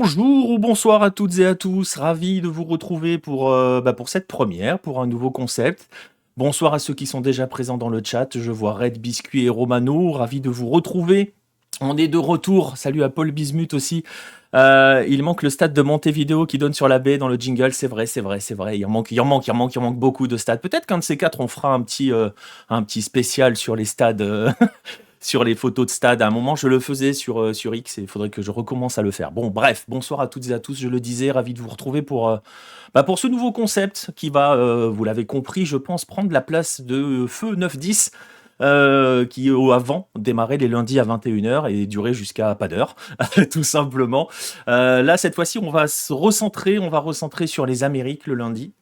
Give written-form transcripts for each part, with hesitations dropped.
Bonjour ou bonsoir à toutes et à tous, ravi de vous retrouver pour cette première, pour un nouveau concept. Bonsoir à ceux qui sont déjà présents dans le chat, je vois Red Biscuit et Romano, ravi de vous retrouver. On est de retour, salut à Paul Bismuth aussi. Il manque le stade de Montevideo qui donne sur la baie dans le jingle, c'est vrai, il en manque beaucoup de stades. Peut-être qu'un de ces quatre, on fera un petit spécial sur les stades sur les photos de stade. À un moment, je le faisais sur X et il faudrait que je recommence à le faire. Bon, bref, bonsoir à toutes et à tous. Je le disais, ravi de vous retrouver pour ce nouveau concept qui va, vous l'avez compris, je pense, prendre la place de Feu 9-10. Qui avant démarrait les lundis à 21h et durait jusqu'à pas d'heure, tout simplement. Là, cette fois-ci, on va recentrer sur les Amériques le lundi.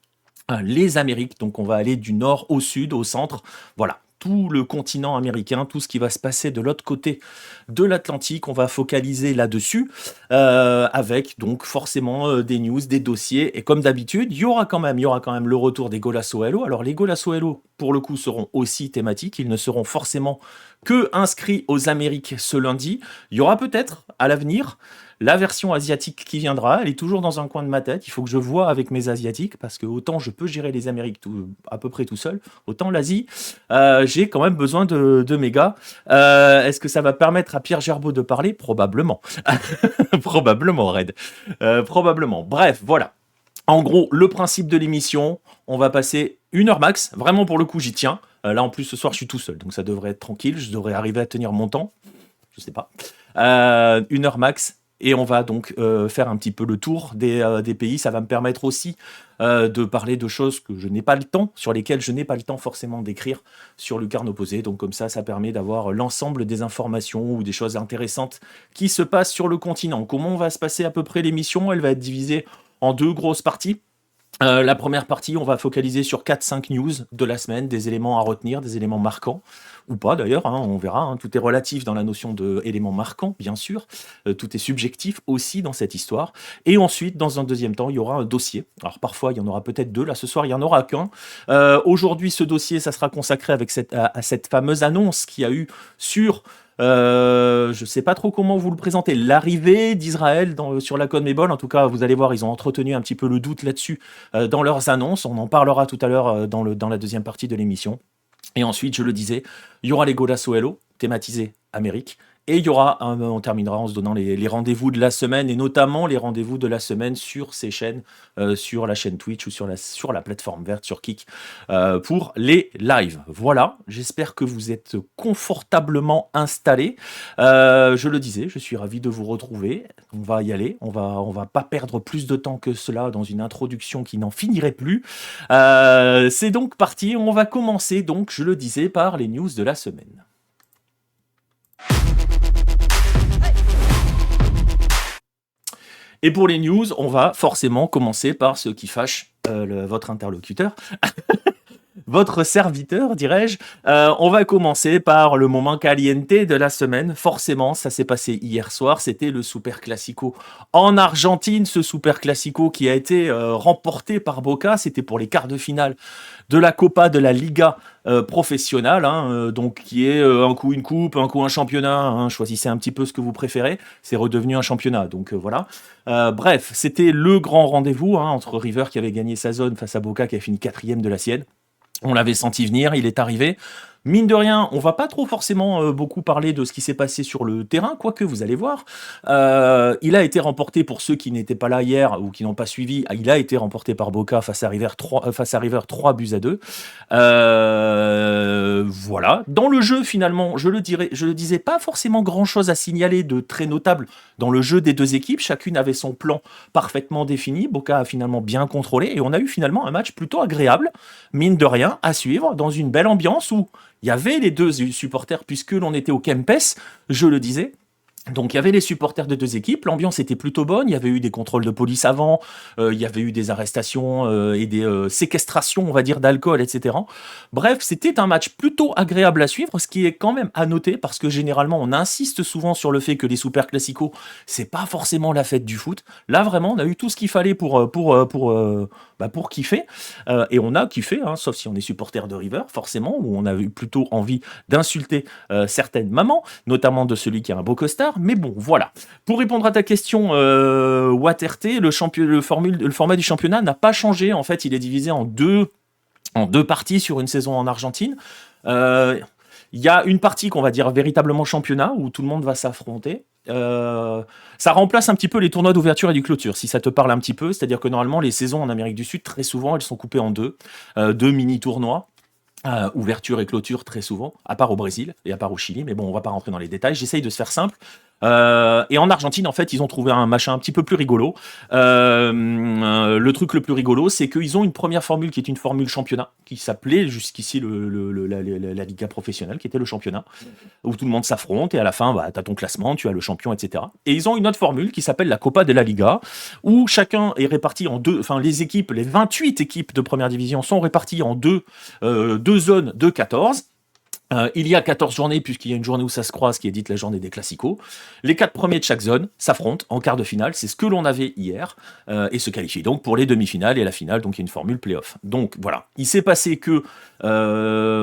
Les Amériques, donc on va aller du nord au sud, au centre. Voilà, tout le continent américain, tout ce qui va se passer de l'autre côté de l'Atlantique, on va focaliser là-dessus, avec donc forcément des news, des dossiers. Et comme d'habitude, il y aura quand même le retour des Golasso Hello. Alors les Golasso Hello, pour le coup, seront aussi thématiques. Ils ne seront forcément que inscrits aux Amériques ce lundi. Il y aura peut-être à l'avenir la version asiatique qui viendra, elle est toujours dans un coin de ma tête. Il faut que je vois avec mes asiatiques parce que autant je peux gérer les Amériques à peu près tout seul, autant l'Asie, j'ai quand même besoin de mes gars. Est-ce que ça va permettre à Pierre Gerbeau de parler? Probablement. Probablement, Red. Probablement. Bref, voilà. En gros, le principe de l'émission, on va passer 1 heure max. Vraiment, pour le coup, j'y tiens. Là, en plus, ce soir, je suis tout seul, donc ça devrait être tranquille. Je devrais arriver à tenir mon temps. Je sais pas. 1 heure max. Et on va donc faire un petit peu le tour des pays. Ça va me permettre aussi de parler de choses que je n'ai pas le temps, sur lesquelles je n'ai pas le temps forcément d'écrire sur Lucarne Opposée. Donc comme ça permet d'avoir l'ensemble des informations ou des choses intéressantes qui se passent sur le continent. Comment va se passer à peu près l'émission? Elle va être divisée en 2 grosses parties. La première partie, on va focaliser sur 4-5 news de la semaine, des éléments à retenir, des éléments marquants, ou pas d'ailleurs, hein, on verra, hein, tout est relatif dans la notion d'éléments marquants, bien sûr, tout est subjectif aussi dans cette histoire, et ensuite, dans un deuxième temps, il y aura un dossier, alors parfois il y en aura peut-être 2, là ce soir il n'y en aura qu'un. Aujourd'hui, ce dossier, ça sera consacré à cette fameuse annonce qu'il y a eu sur... je ne sais pas trop comment vous le présenter, l'arrivée d'Israël sur la CONMEBOL. En tout cas, vous allez voir, ils ont entretenu un petit peu le doute là-dessus dans leurs annonces. On en parlera tout à l'heure dans la deuxième partie de l'émission. Et ensuite, je le disais, il y aura les Golasso Hello, thématisés Amérique. Et il y aura, on terminera en se donnant les rendez-vous de la semaine, et notamment les rendez-vous de la semaine sur ces chaînes, sur la chaîne Twitch ou sur la plateforme verte, sur Kik, pour les lives. Voilà, j'espère que vous êtes confortablement installés. Je le disais, je suis ravi de vous retrouver. On va y aller, on va pas perdre plus de temps que cela dans une introduction qui n'en finirait plus. C'est donc parti, on va commencer donc, je le disais, par les news de la semaine. Et pour les news, on va forcément commencer par ce qui fâche votre interlocuteur. Votre serviteur, dirais-je. On va commencer par le moment caliente de la semaine. Forcément, ça s'est passé hier soir. C'était le Super Classico en Argentine. Ce Super Classico qui a été remporté par Boca. C'était pour les quarts de finale de la Copa de la Liga professionnelle. Donc qui est un coup une coupe, un coup un championnat. Choisissez un petit peu ce que vous préférez. C'est redevenu un championnat. Donc voilà. Bref, c'était le grand rendez-vous entre River qui avait gagné sa zone face à Boca qui a fini 4e de la sienne. On l'avait senti venir, il est arrivé. Mine de rien, on va pas trop forcément beaucoup parler de ce qui s'est passé sur le terrain, quoique vous allez voir. Il a été remporté, pour ceux qui n'étaient pas là hier ou qui n'ont pas suivi, il a été remporté par Boca face à River 3-2. Voilà. Dans le jeu, finalement, je le disais, pas forcément grand-chose à signaler de très notable dans le jeu des deux équipes. Chacune avait son plan parfaitement défini. Boca a finalement bien contrôlé et on a eu finalement un match plutôt agréable, mine de rien, à suivre, dans une belle ambiance où il y avait les deux supporters, puisque l'on était au Kempes, je le disais. Donc il y avait les supporters de deux équipes, l'ambiance était plutôt bonne, il y avait eu des contrôles de police avant, il y avait eu des arrestations et des séquestrations, on va dire, d'alcool, etc. Bref, c'était un match plutôt agréable à suivre, ce qui est quand même à noter, parce que généralement on insiste souvent sur le fait que les Super Classicos, c'est pas forcément la fête du foot. Là vraiment, on a eu tout ce qu'il fallait pour kiffer, et on a kiffé, sauf si on est supporter de River, forcément, où on a eu plutôt envie d'insulter certaines mamans, notamment de celui qui a un beau costard. mais bon, voilà. Pour répondre à ta question, WaterT, le format du championnat n'a pas changé. En fait, il est divisé en deux parties sur une saison en Argentine. Euh, Il y a une partie qu'on va dire véritablement championnat, où tout le monde va s'affronter. Ça remplace un petit peu les tournois d'ouverture et du clôture, si ça te parle un petit peu. C'est-à-dire que normalement, les saisons en Amérique du Sud, très souvent, elles sont coupées en deux mini-tournois. Ouverture et clôture très souvent, à part au Brésil et à part au Chili, mais bon, on va pas rentrer dans les détails. J'essaye de se faire simple. Et en Argentine, en fait, ils ont trouvé un machin un petit peu plus rigolo. Le truc le plus rigolo, c'est qu'ils ont une première formule qui est une formule championnat, qui s'appelait jusqu'ici la Liga professionnelle, qui était le championnat, où tout le monde s'affronte et à la fin, bah, tu as ton classement, tu as le champion, etc. Et ils ont une autre formule qui s'appelle la Copa de la Liga, où chacun est réparti en deux, enfin les équipes, les 28 équipes de première division sont réparties en deux zones de 14. Il y a 14 journées, puisqu'il y a une journée où ça se croise, qui est dite la journée des Classicos. Les 4 premiers de chaque zone s'affrontent en quart de finale. C'est ce que l'on avait hier, et se qualifient donc pour les demi-finales et la finale. Donc il y a une formule play-off. Donc voilà. Il s'est passé que,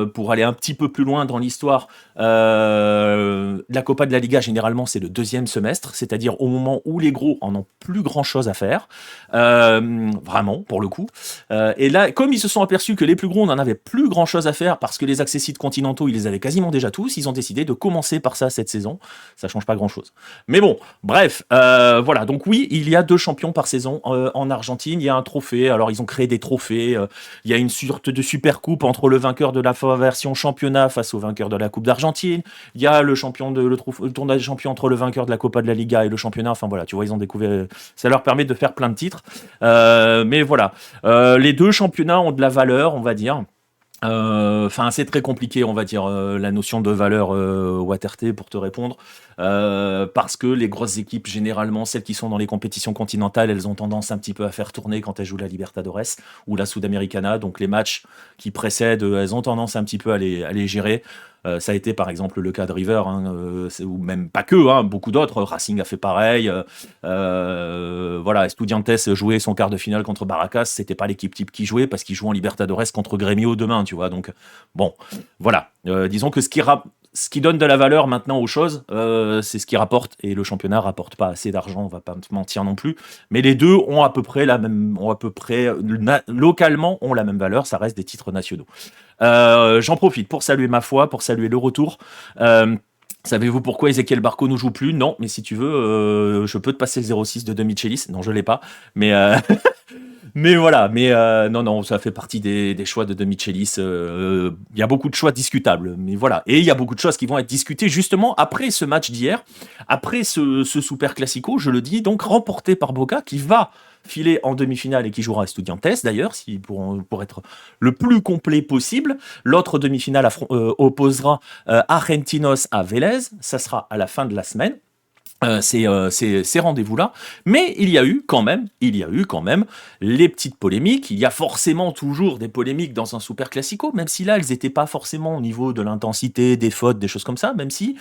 pour aller un petit peu plus loin dans l'histoire, la Copa de la Liga, généralement, c'est le deuxième semestre, c'est-à-dire au moment où les gros en ont plus grand-chose à faire. Vraiment, pour le coup. Et là, comme ils se sont aperçus que les plus gros n'en avaient plus grand-chose à faire, parce que les accessites continentaux, ils les avaient quasiment déjà tous, ils ont décidé de commencer par ça cette saison. Ça change pas grand-chose. Mais bon, bref, voilà. Donc oui, il y a 2 champions par saison en Argentine. Il y a un trophée. Alors ils ont créé des trophées. Il y a une sorte de super coupe entre le vainqueur de la version championnat face au vainqueur de la Coupe d'Argentine. Il y a le tournoi des champions entre le vainqueur de la Copa de la Liga et le championnat. Enfin voilà, tu vois, ils ont découvert. Ça leur permet de faire plein de titres. Mais voilà, les 2 championnats ont de la valeur, on va dire. Enfin, c'est très compliqué, on va dire, la notion de valeur WaterT pour te répondre, parce que les grosses équipes, généralement, celles qui sont dans les compétitions continentales, elles ont tendance un petit peu à faire tourner quand elles jouent la Libertadores ou la Sudamericana, donc les matchs qui précèdent, elles ont tendance un petit peu à les gérer. Ça a été par exemple le cas de River, hein, ou même pas que, hein, beaucoup d'autres. Racing a fait pareil. Voilà, Estudiantes jouait son quart de finale contre Barracas, c'était pas l'équipe type qui jouait parce qu'ils jouent en Libertadores contre Grêmio demain, tu vois. Donc bon, voilà. Disons que ce qui donne de la valeur maintenant aux choses, c'est ce qui rapporte, et le championnat rapporte pas assez d'argent, on va pas mentir non plus. Mais les deux ont à peu près localement ont la même valeur, ça reste des titres nationaux. J'en profite pour saluer ma foi, pour saluer le retour. Savez-vous pourquoi Ezequiel Barco ne joue plus? Non, mais si tu veux, je peux te passer le 06 de Michelis. Non, je l'ai pas, mais mais voilà, non, ça fait partie des choix de Michelis. Il y a beaucoup de choix discutables, mais voilà. Et il y a beaucoup de choses qui vont être discutées justement après ce match d'hier, après ce Super Classico, je le dis, donc remporté par Boca, qui va filer en demi-finale et qui jouera à Estudiantes d'ailleurs, pour être le plus complet possible. L'autre demi-finale opposera Argentinos à Vélez, ça sera à la fin de la semaine. Ces rendez-vous-là, mais il y a eu quand même les petites polémiques. Il y a forcément toujours des polémiques dans un Super Classico, même si là elles n'étaient pas forcément au niveau de l'intensité, des fautes, des choses comme ça, même si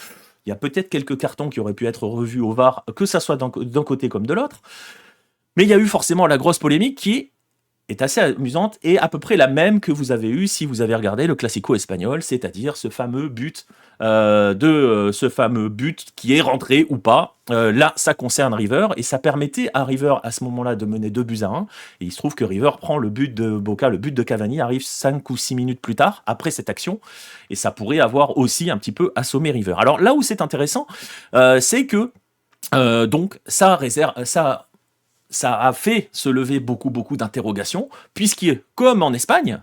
il y a peut-être quelques cartons qui auraient pu être revus au VAR, que ça soit d'un côté comme de l'autre. Mais il y a eu forcément la grosse polémique qui est assez amusante et à peu près la même que vous avez eue si vous avez regardé le Classico espagnol, c'est-à-dire ce fameux but qui est rentré ou pas. Là, ça concerne River et ça permettait à River à ce moment-là de mener 2-1. Et il se trouve que River prend le but de Boca, le but de Cavani arrive 5 ou 6 minutes plus tard, après cette action, et ça pourrait avoir aussi un petit peu assommé River. Alors là où c'est intéressant, c'est que donc ça a fait se lever beaucoup d'interrogations, puisque, comme en Espagne,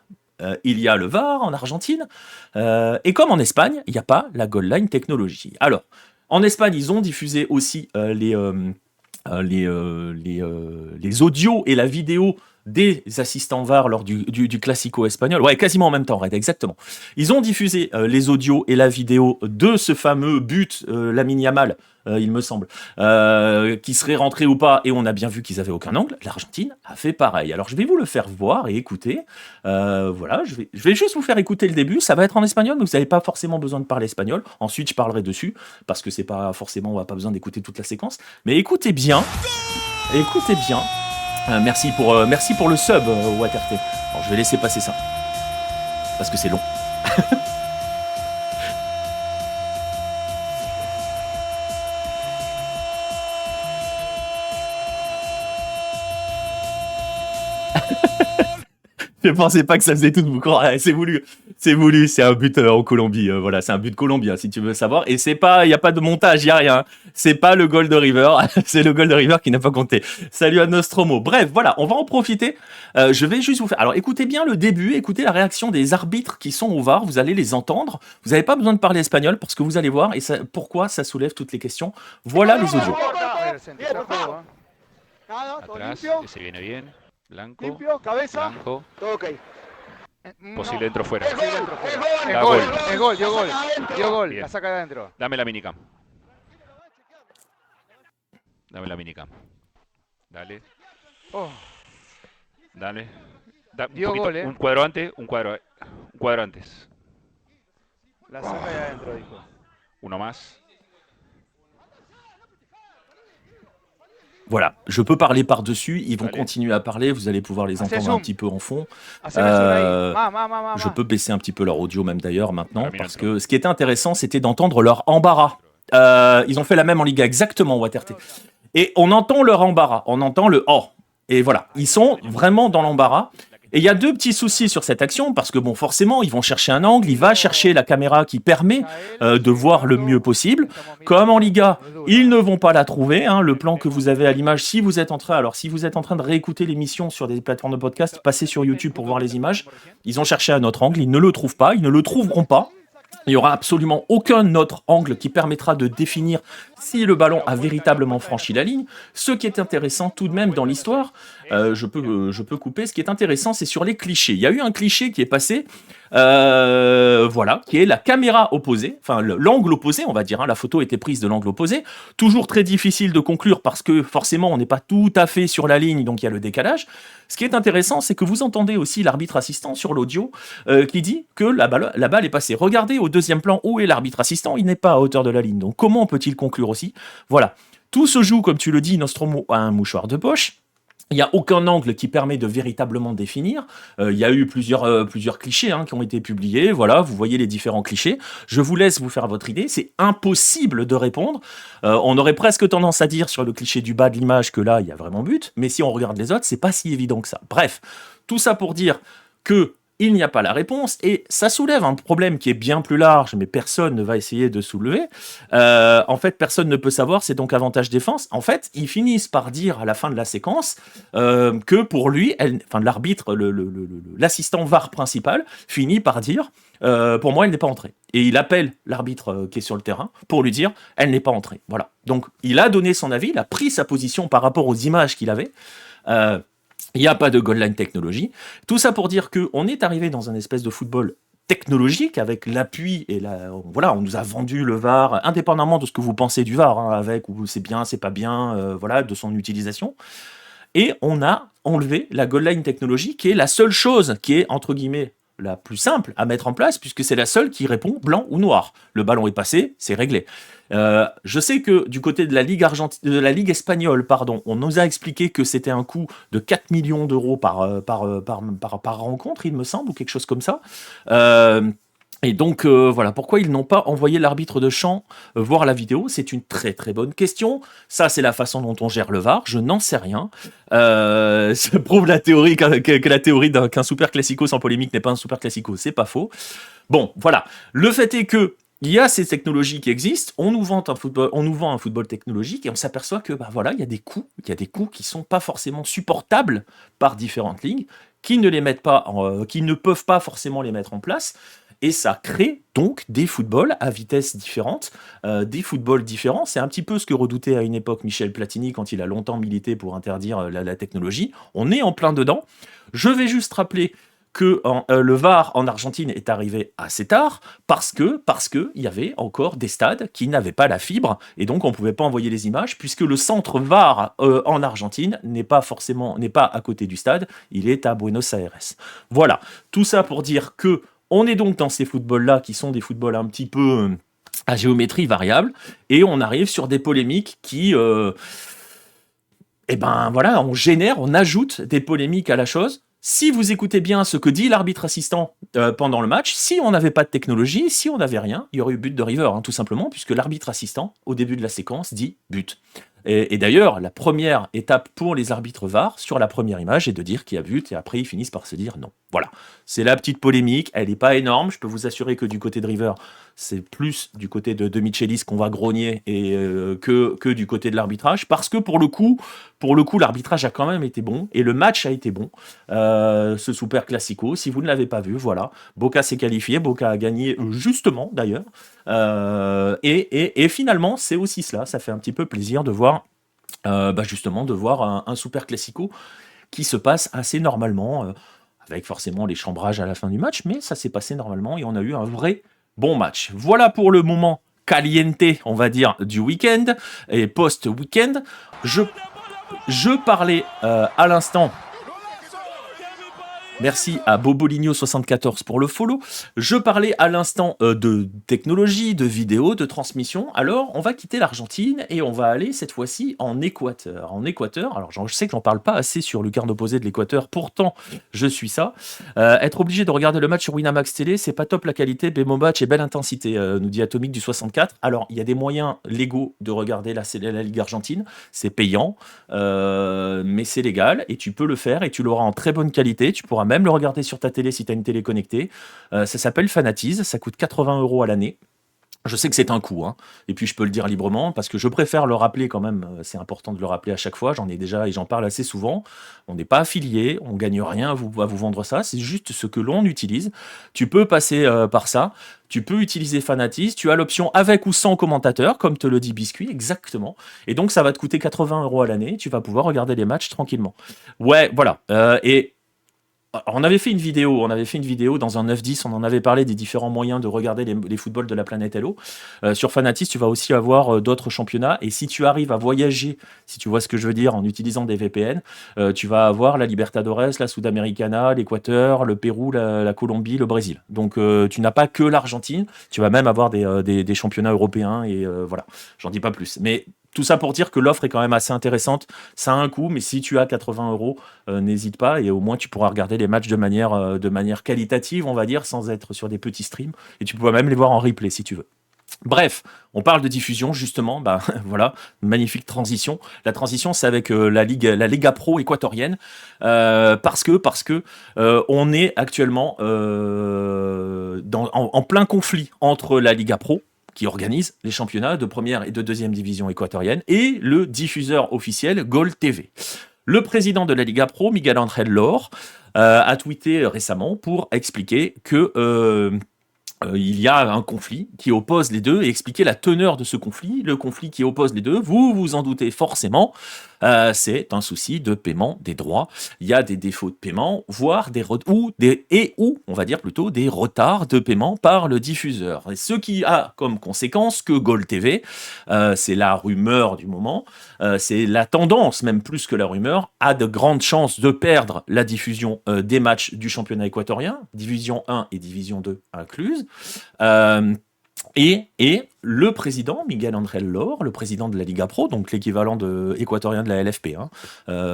il y a le VAR en Argentine, et comme en Espagne, il n'y a pas la goal line technology. Alors, en Espagne, ils ont diffusé aussi les audios et la vidéo des assistants VAR lors du Classico espagnol. Ouais, quasiment en même temps, Red, exactement. Ils ont diffusé les audios et la vidéo de ce fameux but, Lamine Yamal, il me semble, qui serait rentré ou pas, et on a bien vu qu'ils avaient aucun angle. L'Argentine a fait pareil. Alors je vais vous le faire voir et écouter. Voilà, je vais juste vous faire écouter le début. Ça va être en espagnol, mais vous n'avez pas forcément besoin de parler espagnol. Ensuite, je parlerai dessus, parce que c'est pas forcément, on n'a pas besoin d'écouter toute la séquence. Mais écoutez bien. Merci pour le sub, WaterT. Alors, je vais laisser passer ça, parce que c'est long. Je pensais pas que ça faisait tout de vous croire. C'est voulu, c'est un but en Colombie. Voilà, c'est un but colombien si tu veux savoir. Et c'est pas, il y a pas de montage, il y a rien. C'est pas le goal de River, c'est le goal de River qui n'a pas compté. Salut à Nostromo. Bref, voilà, on va en profiter. Je vais juste vous faire. Alors, écoutez bien le début, écoutez la réaction des arbitres qui sont au VAR. Vous allez les entendre. Vous n'avez pas besoin de parler espagnol parce que vous allez voir et ça, pourquoi ça soulève toutes les questions. Voilà les audios. Atrás, ese viene bien. Blanco, Limpio, cabeza, blanco. todo ok. Posible dentro fuera. Es Da gol, gol. es gol, dio gol. Dio gol, Bien. la saca de adentro. Dame la minicam. Dame la minicam. Dale, Oh, dale. Un Dio poquito, gol, un cuadro antes, un cuadro antes. la saca de adentro, dijo. Uno más. Voilà, je peux parler par-dessus, ils vont Allez. continuer à parler, vous allez pouvoir les Hacé entendre un zoom. petit peu en fond. Hacele zoom ahí. Je peux baisser un petit peu leur audio même d'ailleurs maintenant, Ah, bien parce sûr. que ce qui était intéressant, c'était d'entendre leur embarras. Ils ont fait la même en Liga, exactement, Waterté. Et on entend leur embarras, on entend le « oh ». Et voilà, ils sont vraiment dans l'embarras. Et il y a deux petits soucis sur cette action, parce que bon, forcément, ils vont chercher un angle, il va chercher la caméra qui permet de voir le mieux possible. Comme en Liga, ils ne vont pas la trouver, hein, le plan que vous avez à l'image. Si vous êtes en train de réécouter l'émission sur des plateformes de podcast, passez sur YouTube pour voir les images. Ils ont cherché un autre angle, ils ne le trouvent pas, ils ne le trouveront pas. Il n'y aura absolument aucun autre angle qui permettra de définir si le ballon a véritablement franchi la ligne. Ce qui est intéressant tout de même dans l'histoire, je peux couper, ce qui est intéressant, c'est sur les clichés. Il y a eu un cliché qui est passé, voilà, qui est la caméra opposée, enfin l'angle opposé, on va dire, hein, la photo était prise de l'angle opposé. Toujours très difficile de conclure parce que forcément on n'est pas tout à fait sur la ligne, donc il y a le décalage. Ce qui est intéressant, c'est que vous entendez aussi l'arbitre assistant sur l'audio qui dit que la balle est passée. Regardez au deuxième plan où est l'arbitre assistant, il n'est pas à hauteur de la ligne. Donc comment peut-il conclure aussi? Voilà. Tout se joue, comme tu le dis, Nostromo a un mouchoir de poche. Il n'y a aucun angle qui permet de véritablement définir. Il y a eu plusieurs clichés qui ont été publiés. Voilà, vous voyez les différents clichés. Je vous laisse vous faire votre idée. C'est impossible de répondre. On aurait presque tendance à dire sur le cliché du bas de l'image que là, il y a vraiment but. Mais si on regarde les autres, c'est pas si évident que ça. Bref, tout ça pour dire que il n'y a pas la réponse, et ça soulève un problème qui est bien plus large, mais personne ne va essayer de soulever. En fait, personne ne peut savoir, c'est donc avantage défense. En fait, ils finissent par dire à la fin de la séquence que pour lui, l'arbitre, l'assistant VAR principal, finit par dire pour moi, elle n'est pas entrée. Et il appelle l'arbitre qui est sur le terrain pour lui dire elle n'est pas entrée. Voilà. Donc, il a donné son avis, il a pris sa position par rapport aux images qu'il avait. Il n'y a pas de goal line technologie. Tout ça pour dire qu'on est arrivé dans un espèce de football technologique avec l'appui et voilà, on nous a vendu le VAR indépendamment de ce que vous pensez du VAR, avec ou c'est bien, c'est pas bien, voilà, de son utilisation. Et on a enlevé la goal line technologie qui est la seule chose qui est entre guillemets la plus simple à mettre en place puisque c'est la seule qui répond blanc ou noir. Le ballon est passé, c'est réglé. Je sais que du côté de la Ligue espagnole, on nous a expliqué que c'était un coût de 4 millions d'euros par rencontre, il me semble, ou quelque chose comme ça. Et donc, voilà, pourquoi ils n'ont pas envoyé l'arbitre de champ voir la vidéo? C'est une très très bonne question. Ça, c'est la façon dont on gère le VAR, je n'en sais rien. Ça prouve la théorie que la théorie qu'un super classico sans polémique n'est pas un super classico, c'est pas faux. Bon, voilà. Le fait est que il y a ces technologies qui existent, on nous vend un football technologique et on s'aperçoit que voilà, il y a des coûts qui sont pas forcément supportables par différentes ligues, qui ne peuvent pas forcément les mettre en place. Et ça crée donc des footballs à vitesse différente, des footballs différents. C'est un petit peu ce que redoutait à une époque Michel Platini quand il a longtemps milité pour interdire la technologie. On est en plein dedans. Je vais juste rappeler que le VAR en Argentine est arrivé assez tard parce que il y avait encore des stades qui n'avaient pas la fibre et donc on pouvait pas envoyer les images puisque le centre VAR en Argentine n'est pas à côté du stade, il est à Buenos Aires. Voilà, tout ça pour dire que on est donc dans ces footballs-là qui sont des footballs un petit peu à géométrie variable et on arrive sur des polémiques qui on ajoute des polémiques à la chose. Si vous écoutez bien ce que dit l'arbitre assistant pendant le match, si on n'avait pas de technologie, si on n'avait rien, il y aurait eu but de River, tout simplement, puisque l'arbitre assistant, au début de la séquence, dit but. Et d'ailleurs, la première étape pour les arbitres VAR sur la première image est de dire qu'il y a but, et après ils finissent par se dire non. Voilà, c'est la petite polémique, elle n'est pas énorme, je peux vous assurer que du côté de River, c'est plus du côté de Michelis qu'on va grogner que du côté de l'arbitrage, parce que pour le coup, l'arbitrage a quand même été bon, et le match a été bon, ce Super Classico. Si vous ne l'avez pas vu, voilà, Boca s'est qualifié, Boca a gagné justement d'ailleurs, et finalement c'est aussi cela, ça fait un petit peu plaisir de voir justement de voir un Super Classico qui se passe assez normalement, avec forcément les chambrages à la fin du match, mais ça s'est passé normalement et on a eu un vrai bon match. Voilà pour le moment caliente, on va dire, du week-end et post-week-end. Je parlais à l'instant. Merci à Boboligno74 pour le follow. Je parlais à l'instant de technologie, de vidéo, de transmission. Alors, on va quitter l'Argentine et on va aller cette fois-ci en Équateur. En Équateur, alors je sais que j'en parle pas assez sur le quart opposé de l'Équateur, pourtant je suis ça. Être obligé de regarder le match sur Winamax Télé, c'est pas top la qualité, bémo match et belle intensité, nous dit Atomique du 64. Alors, il y a des moyens légaux de regarder la Ligue argentine, c'est payant, mais c'est légal et tu peux le faire et tu l'auras en très bonne qualité. Tu pourras même le regarder sur ta télé si tu as une télé connectée. Ça s'appelle Fanatize, ça coûte 80 € à l'année. Je sais que c'est un coût, hein. Et puis je peux le dire librement, parce que je préfère le rappeler quand même, c'est important de le rappeler à chaque fois, j'en ai déjà et j'en parle assez souvent. On n'est pas affilié, on gagne rien à vous vendre ça, c'est juste ce que l'on utilise. Tu peux passer par ça, tu peux utiliser Fanatize, tu as l'option avec ou sans commentateur, comme te le dit Biscuit, exactement. Et donc ça va te coûter 80 € à l'année, tu vas pouvoir regarder les matchs tranquillement. Ouais, voilà. On avait fait une vidéo dans un 9-10, on en avait parlé des différents moyens de regarder les footballs de la planète Hello. Sur Fanatiz, tu vas aussi avoir d'autres championnats, et si tu arrives à voyager, si tu vois ce que je veux dire, en utilisant des VPN, tu vas avoir la Libertadores, la Sudamericana, l'Équateur, le Pérou, la Colombie, le Brésil. Donc tu n'as pas que l'Argentine, tu vas même avoir des championnats européens, et voilà, j'en dis pas plus. Mais tout ça pour dire que l'offre est quand même assez intéressante. Ça a un coût, mais si tu as 80 €, n'hésite pas, et au moins tu pourras regarder les matchs de manière qualitative, on va dire, sans être sur des petits streams. Et tu pourras même les voir en replay si tu veux. Bref, on parle de diffusion justement, voilà, magnifique transition. La transition, c'est avec la Liga Pro équatorienne, parce que on est actuellement en plein conflit entre la Liga Pro, qui organise les championnats de première et de deuxième division équatorienne, et le diffuseur officiel Gol TV. Le président de la Liga Pro, Miguel Ángel Lor, a tweeté récemment pour expliquer que il y a un conflit qui oppose les deux, et expliquer la teneur de ce conflit. Le conflit qui oppose les deux, vous vous en doutez forcément, c'est un souci de paiement des droits. Il y a des défauts de paiement, voire on va dire plutôt des retards de paiement par le diffuseur. Et ce qui a comme conséquence que Gol TV, c'est la rumeur du moment, c'est la tendance, même plus que la rumeur, a de grandes chances de perdre la diffusion des matchs du championnat équatorien, division 1 et division 2 incluses. Et le président, Miguel Ángel Lor, le président de la Liga Pro, donc l'équivalent équatorien de la LFP,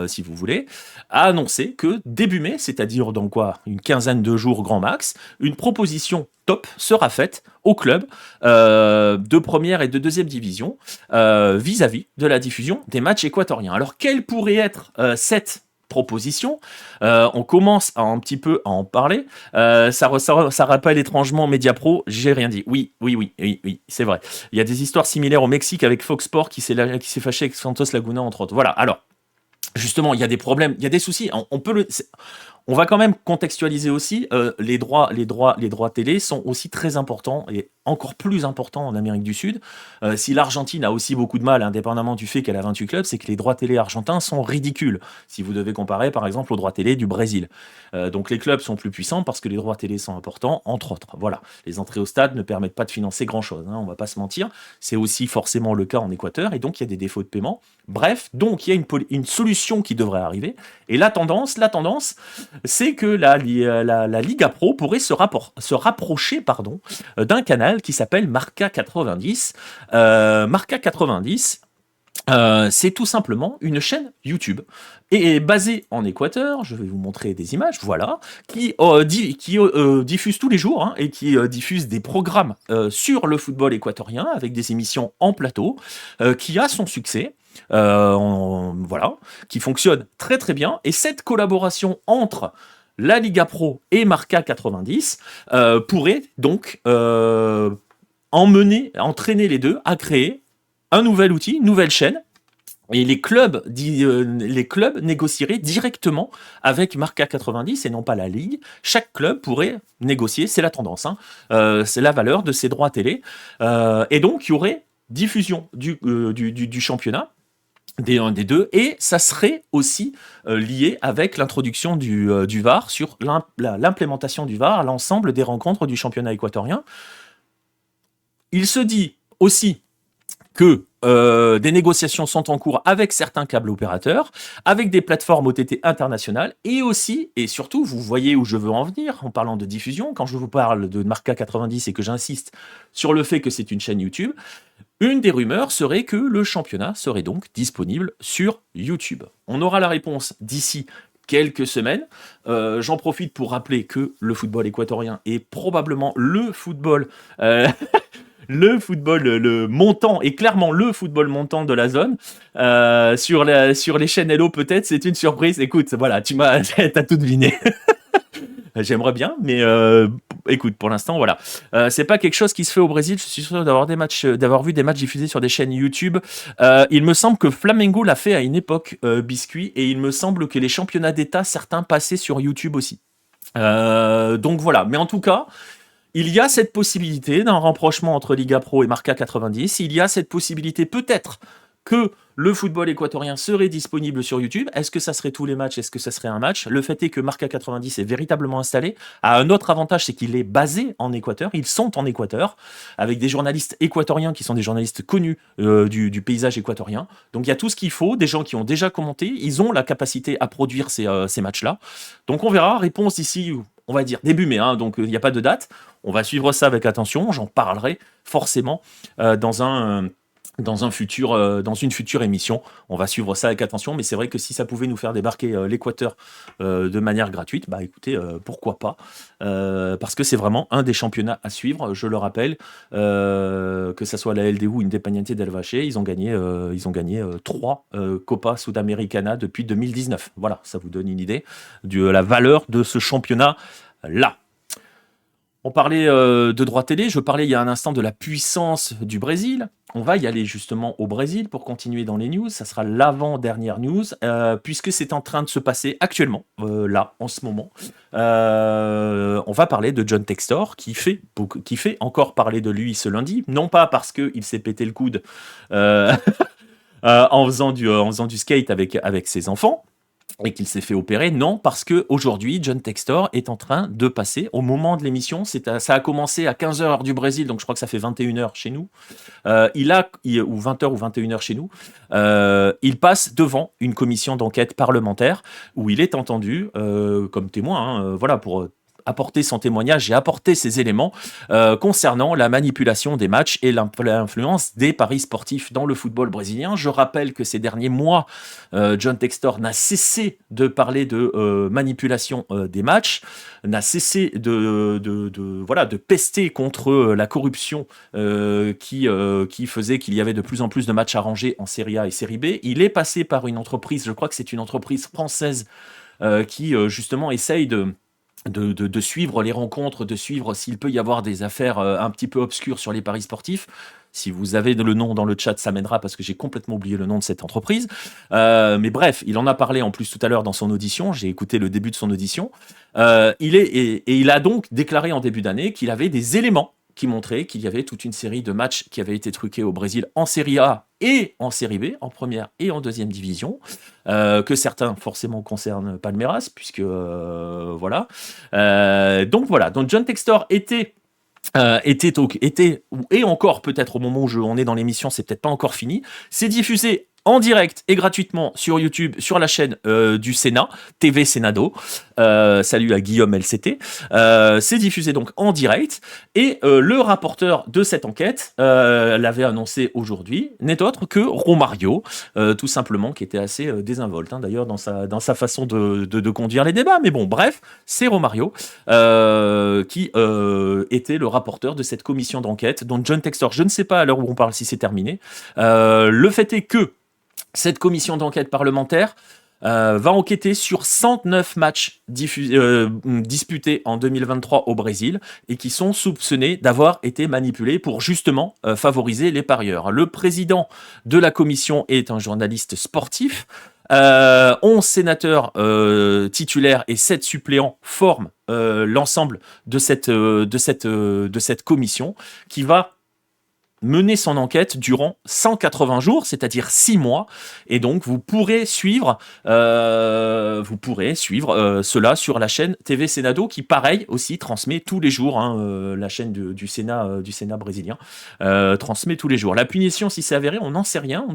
si vous voulez, a annoncé que début mai, c'est-à-dire dans une quinzaine de jours grand max, une proposition top sera faite au club de première et de deuxième division vis-à-vis de la diffusion des matchs équatoriens. Alors, quelle pourrait être cette proposition? On commence un petit peu à en parler. Ça rappelle étrangement Mediapro. J'ai rien dit. Oui, c'est vrai. Il y a des histoires similaires au Mexique avec Fox Sports qui s'est fâché avec Santos Laguna, entre autres. Voilà. Alors, justement, il y a des problèmes, il y a des soucis. On va quand même contextualiser aussi, les droits télé sont aussi très importants, et encore plus importants en Amérique du Sud. Si l'Argentine a aussi beaucoup de mal, indépendamment du fait qu'elle a 28 clubs, c'est que les droits télé argentins sont ridicules, si vous devez comparer par exemple aux droits télé du Brésil. Donc les clubs sont plus puissants parce que les droits télé sont importants, entre autres. Voilà. Les entrées au stade ne permettent pas de financer grand-chose, on va pas se mentir. C'est aussi forcément le cas en Équateur, et donc il y a des défauts de paiement. Bref, donc il y a une solution qui devrait arriver, et la tendance, c'est que la Liga Pro pourrait se rapprocher d'un canal qui s'appelle Marca 90. Marca 90, c'est tout simplement une chaîne YouTube, et basée en Équateur. Je vais vous montrer des images, voilà, qui diffuse tous les jours, et qui diffuse des programmes sur le football équatorien avec des émissions en plateau, qui a son succès. voilà, qui fonctionne très très bien. Et cette collaboration entre la Liga Pro et Marca 90 pourrait donc entraîner les deux à créer un nouvel outil, une nouvelle chaîne. Et les clubs négocieraient directement avec Marca 90 et non pas la Ligue. Chaque club pourrait négocier, c'est la tendance, hein, c'est la valeur de ses droits télé. Et donc, il y aurait diffusion du championnat des deux, et ça serait aussi lié avec l'introduction du VAR sur l'implémentation du VAR à l'ensemble des rencontres du championnat équatorien. Il se dit aussi que des négociations sont en cours avec certains câbles opérateurs, avec des plateformes OTT internationales, et aussi, et surtout, vous voyez où je veux en venir en parlant de diffusion, quand je vous parle de Marca 90 et que j'insiste sur le fait que c'est une chaîne YouTube, une des rumeurs serait que le championnat serait donc disponible sur YouTube. On aura la réponse d'ici quelques semaines. J'en profite pour rappeler que le football équatorien est probablement le football... le football, le montant, est clairement le football montant de la zone. Sur les chaînes Hello, peut-être, c'est une surprise. Écoute, voilà, t'as tout deviné. J'aimerais bien, mais écoute, pour l'instant, voilà. C'est pas quelque chose qui se fait au Brésil. Je suis sûr d'avoir vu des matchs diffusés sur des chaînes YouTube. Il me semble que Flamengo l'a fait à une époque, Biscuit, et il me semble que les championnats d'État, certains passaient sur YouTube aussi. Donc voilà, mais en tout cas... Il y a cette possibilité d'un rapprochement entre Liga Pro et Marca 90. Il y a cette possibilité peut-être que le football équatorien serait disponible sur YouTube. Est-ce que ça serait tous les matchs? Est-ce que ça serait un match? Le fait est que Marca 90 est véritablement installé. A un autre avantage, c'est qu'il est basé en Équateur. Ils sont en Équateur, avec des journalistes équatoriens qui sont des journalistes connus du paysage équatorien. Donc il y a tout ce qu'il faut, des gens qui ont déjà commenté. Ils ont la capacité à produire ces matchs-là. Donc on verra. Réponse d'ici, on va dire début mai, hein, donc il n'y a pas de date. On va suivre ça avec attention. J'en parlerai forcément dans une future émission. On va suivre ça avec attention, mais c'est vrai que si ça pouvait nous faire débarquer l'Équateur de manière gratuite, bah écoutez, pourquoi pas, parce que c'est vraiment un des championnats à suivre. Je le rappelle, que ça soit la LDU ou Independiente del Valle, ils ont gagné 3 Copa Sudamericana depuis 2019. Voilà, ça vous donne une idée de la valeur de ce championnat-là. On parlait de droit télé, je parlais il y a un instant de la puissance du Brésil. On va y aller justement au Brésil pour continuer dans les news. Ça sera l'avant-dernière news, puisque c'est en train de se passer actuellement, là, en ce moment. On va parler de John Textor, qui fait encore parler de lui ce lundi, non pas parce qu'il s'est pété le coude en faisant du skate avec ses enfants, et qu'il s'est fait opérer, non, parce que aujourd'hui John Textor est en train de passer, au moment de l'émission, ça a commencé à 15h heure du Brésil, donc je crois que ça fait 21h chez nous, ou 20h ou 21h chez nous, il passe devant une commission d'enquête parlementaire, où il est entendu comme témoin, hein, voilà, pour apporter son témoignage et apporter ses éléments concernant la manipulation des matchs et l'influence des paris sportifs dans le football brésilien. Je rappelle que ces derniers mois, John Textor n'a cessé de parler de manipulation des matchs, n'a cessé de pester contre la corruption qui faisait qu'il y avait de plus en plus de matchs arrangés en Serie A et Serie B. Il est passé par une entreprise, je crois que c'est une entreprise française qui justement essaye de suivre les rencontres, de suivre s'il peut y avoir des affaires un petit peu obscures sur les paris sportifs. Si vous avez le nom dans le chat, ça m'aidera parce que j'ai complètement oublié le nom de cette entreprise. Mais bref, il en a parlé en plus tout à l'heure dans son audition. J'ai écouté le début de son audition. Il a donc déclaré en début d'année qu'il avait des éléments qui montraient qu'il y avait toute une série de matchs qui avaient été truqués au Brésil en Serie A et en Série B, en première et en deuxième division, que certains forcément concernent Palmeiras, puisque voilà. Donc voilà, donc John Textor était et encore peut-être au moment où on est dans l'émission, c'est peut-être pas encore fini. C'est diffusé en direct et gratuitement sur YouTube, sur la chaîne du Sénat, TV Senado. Salut à Guillaume LCT. C'est diffusé donc en direct. Et le rapporteur de cette enquête l'avait annoncé aujourd'hui, n'est autre que Romario, tout simplement, qui était assez désinvolte, hein, d'ailleurs, dans sa façon de conduire les débats. Mais bon, bref, c'est Romario qui était le rapporteur de cette commission d'enquête, dont John Textor, je ne sais pas à l'heure où on parle si c'est terminé. Le fait est que Cette commission d'enquête parlementaire va enquêter sur 109 matchs disputés en 2023 au Brésil et qui sont soupçonnés d'avoir été manipulés pour justement favoriser les parieurs. Le président de la commission est un journaliste sportif. 11 sénateurs titulaires et 7 suppléants forment l'ensemble de cette commission qui va mener son enquête durant 180 jours, c'est-à-dire 6 mois, et donc vous pourrez suivre cela sur la chaîne TV Senado, qui pareil aussi transmet tous les jours, la chaîne du Sénat brésilien transmet tous les jours. La punition, si c'est avéré, on n'en sait rien, on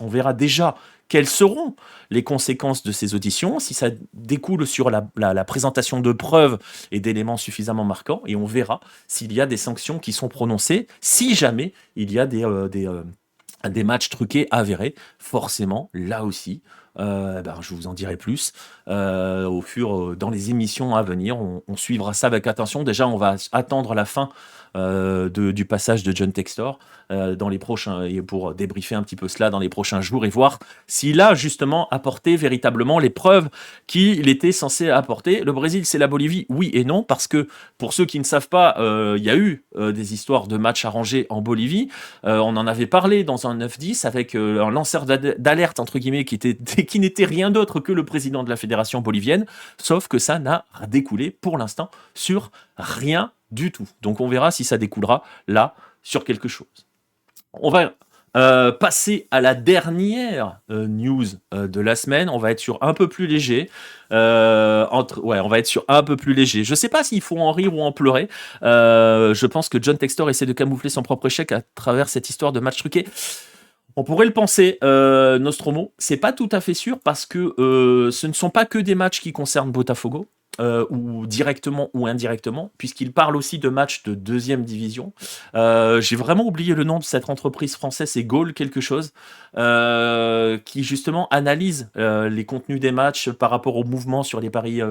verra déjà quelles seront les conséquences de ces auditions, si ça découle sur la présentation de preuves et d'éléments suffisamment marquants, et on verra s'il y a des sanctions qui sont prononcées, si jamais il y a des matchs truqués avérés. Forcément, là aussi, je vous en dirai plus dans les émissions à venir. On suivra ça avec attention. Déjà, on va attendre la fin du passage de John Textor dans les prochains, et pour débriefer un petit peu cela dans les prochains jours et voir s'il a justement apporté véritablement les preuves qu'il était censé apporter. Le Brésil, c'est la Bolivie, oui et non, parce que pour ceux qui ne savent pas, il y a eu des histoires de matchs arrangés en Bolivie. On en avait parlé dans un 9-10 avec un lanceur d'alerte entre guillemets qui n'était rien d'autre que le président de la fédération bolivienne, sauf que ça n'a découlé pour l'instant sur rien du tout. Donc on verra si ça découlera là sur quelque chose. On va passer à la dernière news de la semaine. On va être sur un peu plus léger. On va être sur un peu plus léger. Je sais pas s'il faut en rire ou en pleurer. Je pense que John Textor essaie de camoufler son propre échec à travers cette histoire de match truqué. On pourrait le penser, Nostromo. C'est pas tout à fait sûr parce que ce ne sont pas que des matchs qui concernent Botafogo. Ou directement ou indirectement, puisqu'il parle aussi de matchs de deuxième division. J'ai vraiment oublié le nom de cette entreprise française, c'est Goal quelque chose, qui justement analyse les contenus des matchs par rapport au mouvement sur les paris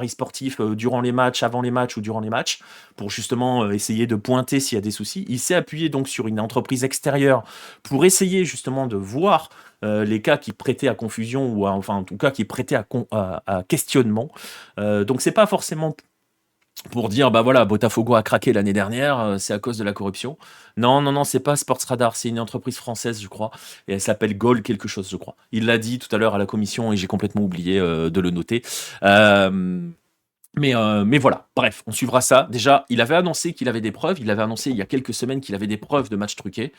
sportifs durant les matchs, avant les matchs ou durant les matchs, pour justement essayer de pointer s'il y a des soucis. Il s'est appuyé donc sur une entreprise extérieure pour essayer justement de voir les cas qui prêtaient à confusion ou en tout cas qui prêtaient à questionnement. Donc c'est pas forcément pour dire Botafogo a craqué l'année dernière, c'est à cause de la corruption. Non, c'est pas Sportsradar, c'est une entreprise française je crois, et elle s'appelle Goal quelque chose je crois. Il l'a dit tout à l'heure à la commission et j'ai complètement oublié de le noter. Mais voilà, bref, on suivra ça. Déjà, il avait annoncé qu'il avait des preuves, il avait annoncé il y a quelques semaines qu'il avait des preuves de matchs truqués.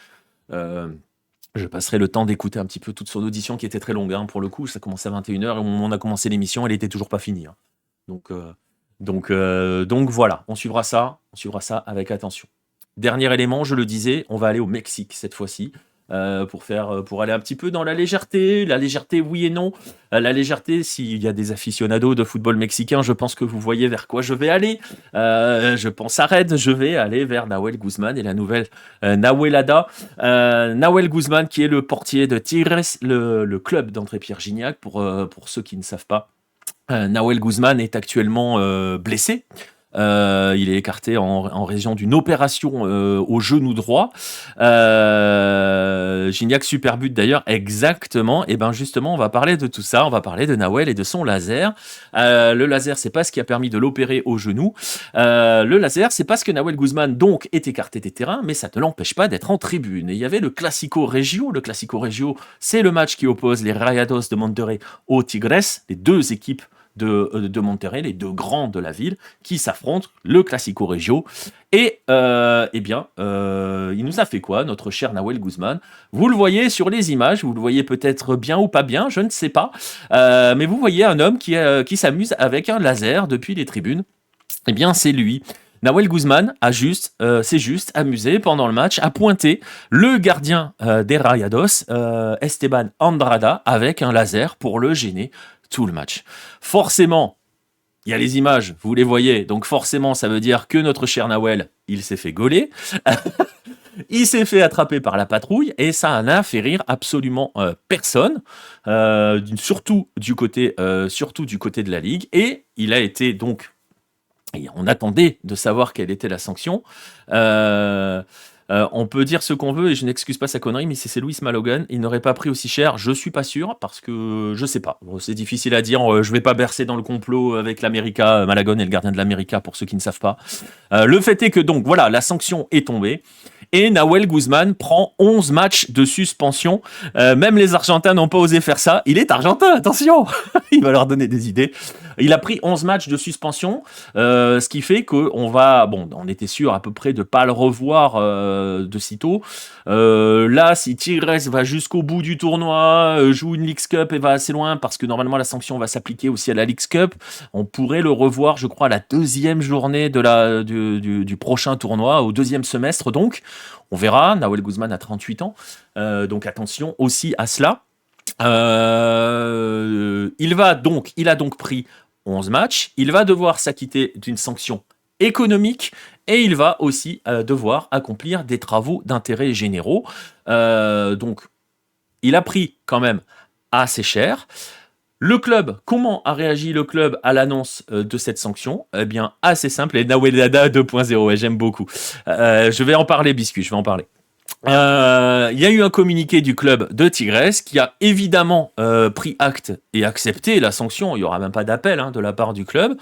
Je passerai le temps d'écouter un petit peu toute son audition qui était très longue, pour le coup, ça commençait à 21h et au moment où on a commencé l'émission, elle était toujours pas finie. Donc voilà, on suivra ça avec attention. Dernier élément, je le disais, on va aller au Mexique cette fois-ci. Pour aller un petit peu dans la légèreté, oui et non. La légèreté, s'il y a des aficionados de football mexicain, je pense que vous voyez vers quoi je vais aller. Je pense à Red, je vais aller vers Nahuel Guzman et la nouvelle Nahuelada. Nahuel Guzman qui est le portier de Tigres, le club d'André Pierre Gignac, pour ceux qui ne savent pas. Nahuel Guzman est actuellement blessé. Il est écarté en raison d'une opération au genou droit. Gignac super but d'ailleurs, exactement. Et ben justement, on va parler de tout ça. On va parler de Nahuel et de son laser. Le laser, c'est pas ce qui a permis de l'opérer au genou. Le laser, c'est parce que Nahuel Guzman donc est écarté des terrains, mais ça ne l'empêche pas d'être en tribune. Et il y avait le Clásico Regio. Le Clásico Regio, c'est le match qui oppose les Rayados de Monterrey aux Tigres, les deux équipes de Monterrey, les deux grands de la ville, qui s'affrontent, le Clásico Regio. Et il nous a fait quoi, notre cher Nahuel Guzman? Vous le voyez sur les images, vous le voyez peut-être bien ou pas bien, je ne sais pas, mais vous voyez un homme qui s'amuse avec un laser depuis les tribunes. Eh bien, c'est lui. Nahuel Guzman s'est juste amusé pendant le match à pointer le gardien des Rayados, Esteban Andrada, avec un laser pour le gêner tout le match. Forcément, il y a les images, vous les voyez, donc forcément, ça veut dire que notre cher Nahuel, il s'est fait gauler. Il s'est fait attraper par la patrouille et ça n'a fait rire absolument personne, surtout du côté de la Ligue. Et il a été donc... Et on attendait de savoir quelle était la sanction. On peut dire ce qu'on veut et je n'excuse pas sa connerie, mais si c'est Luis Malogan, il n'aurait pas pris aussi cher. Je suis pas sûr parce que je sais pas. Bon, c'est difficile à dire. Je vais pas bercer dans le complot avec l'América. Malagon est le gardien de l'América pour ceux qui ne savent pas. Le fait est que donc voilà, la sanction est tombée. Et Nahuel Guzman prend 11 matchs de suspension. Même les Argentins n'ont pas osé faire ça. Il est argentin, attention. Il va leur donner des idées. Il a pris 11 matchs de suspension, ce qui fait qu'on va... Bon, on était sûr à peu près de ne pas le revoir de sitôt. Là, si Tigres va jusqu'au bout du tournoi, joue une Leagues Cup et va assez loin, parce que normalement la sanction va s'appliquer aussi à la Leagues Cup, on pourrait le revoir, je crois, à la deuxième journée du prochain tournoi, au deuxième semestre donc. On verra, Nahuel Guzman a 38 ans, donc attention aussi à cela. Il a donc pris 11 matchs, il va devoir s'acquitter d'une sanction économique et il va aussi devoir accomplir des travaux d'intérêt généraux. Donc, il a pris quand même assez cher. Le club, comment a réagi le club à l'annonce de cette sanction? Eh bien, assez simple, et Nahuel Dada 2.0, j'aime beaucoup. Je vais en parler, Biscuit, je vais en parler. Il y a eu un communiqué du club de Tigres qui a évidemment pris acte et accepté la sanction. Il n'y aura même pas d'appel de la part du club.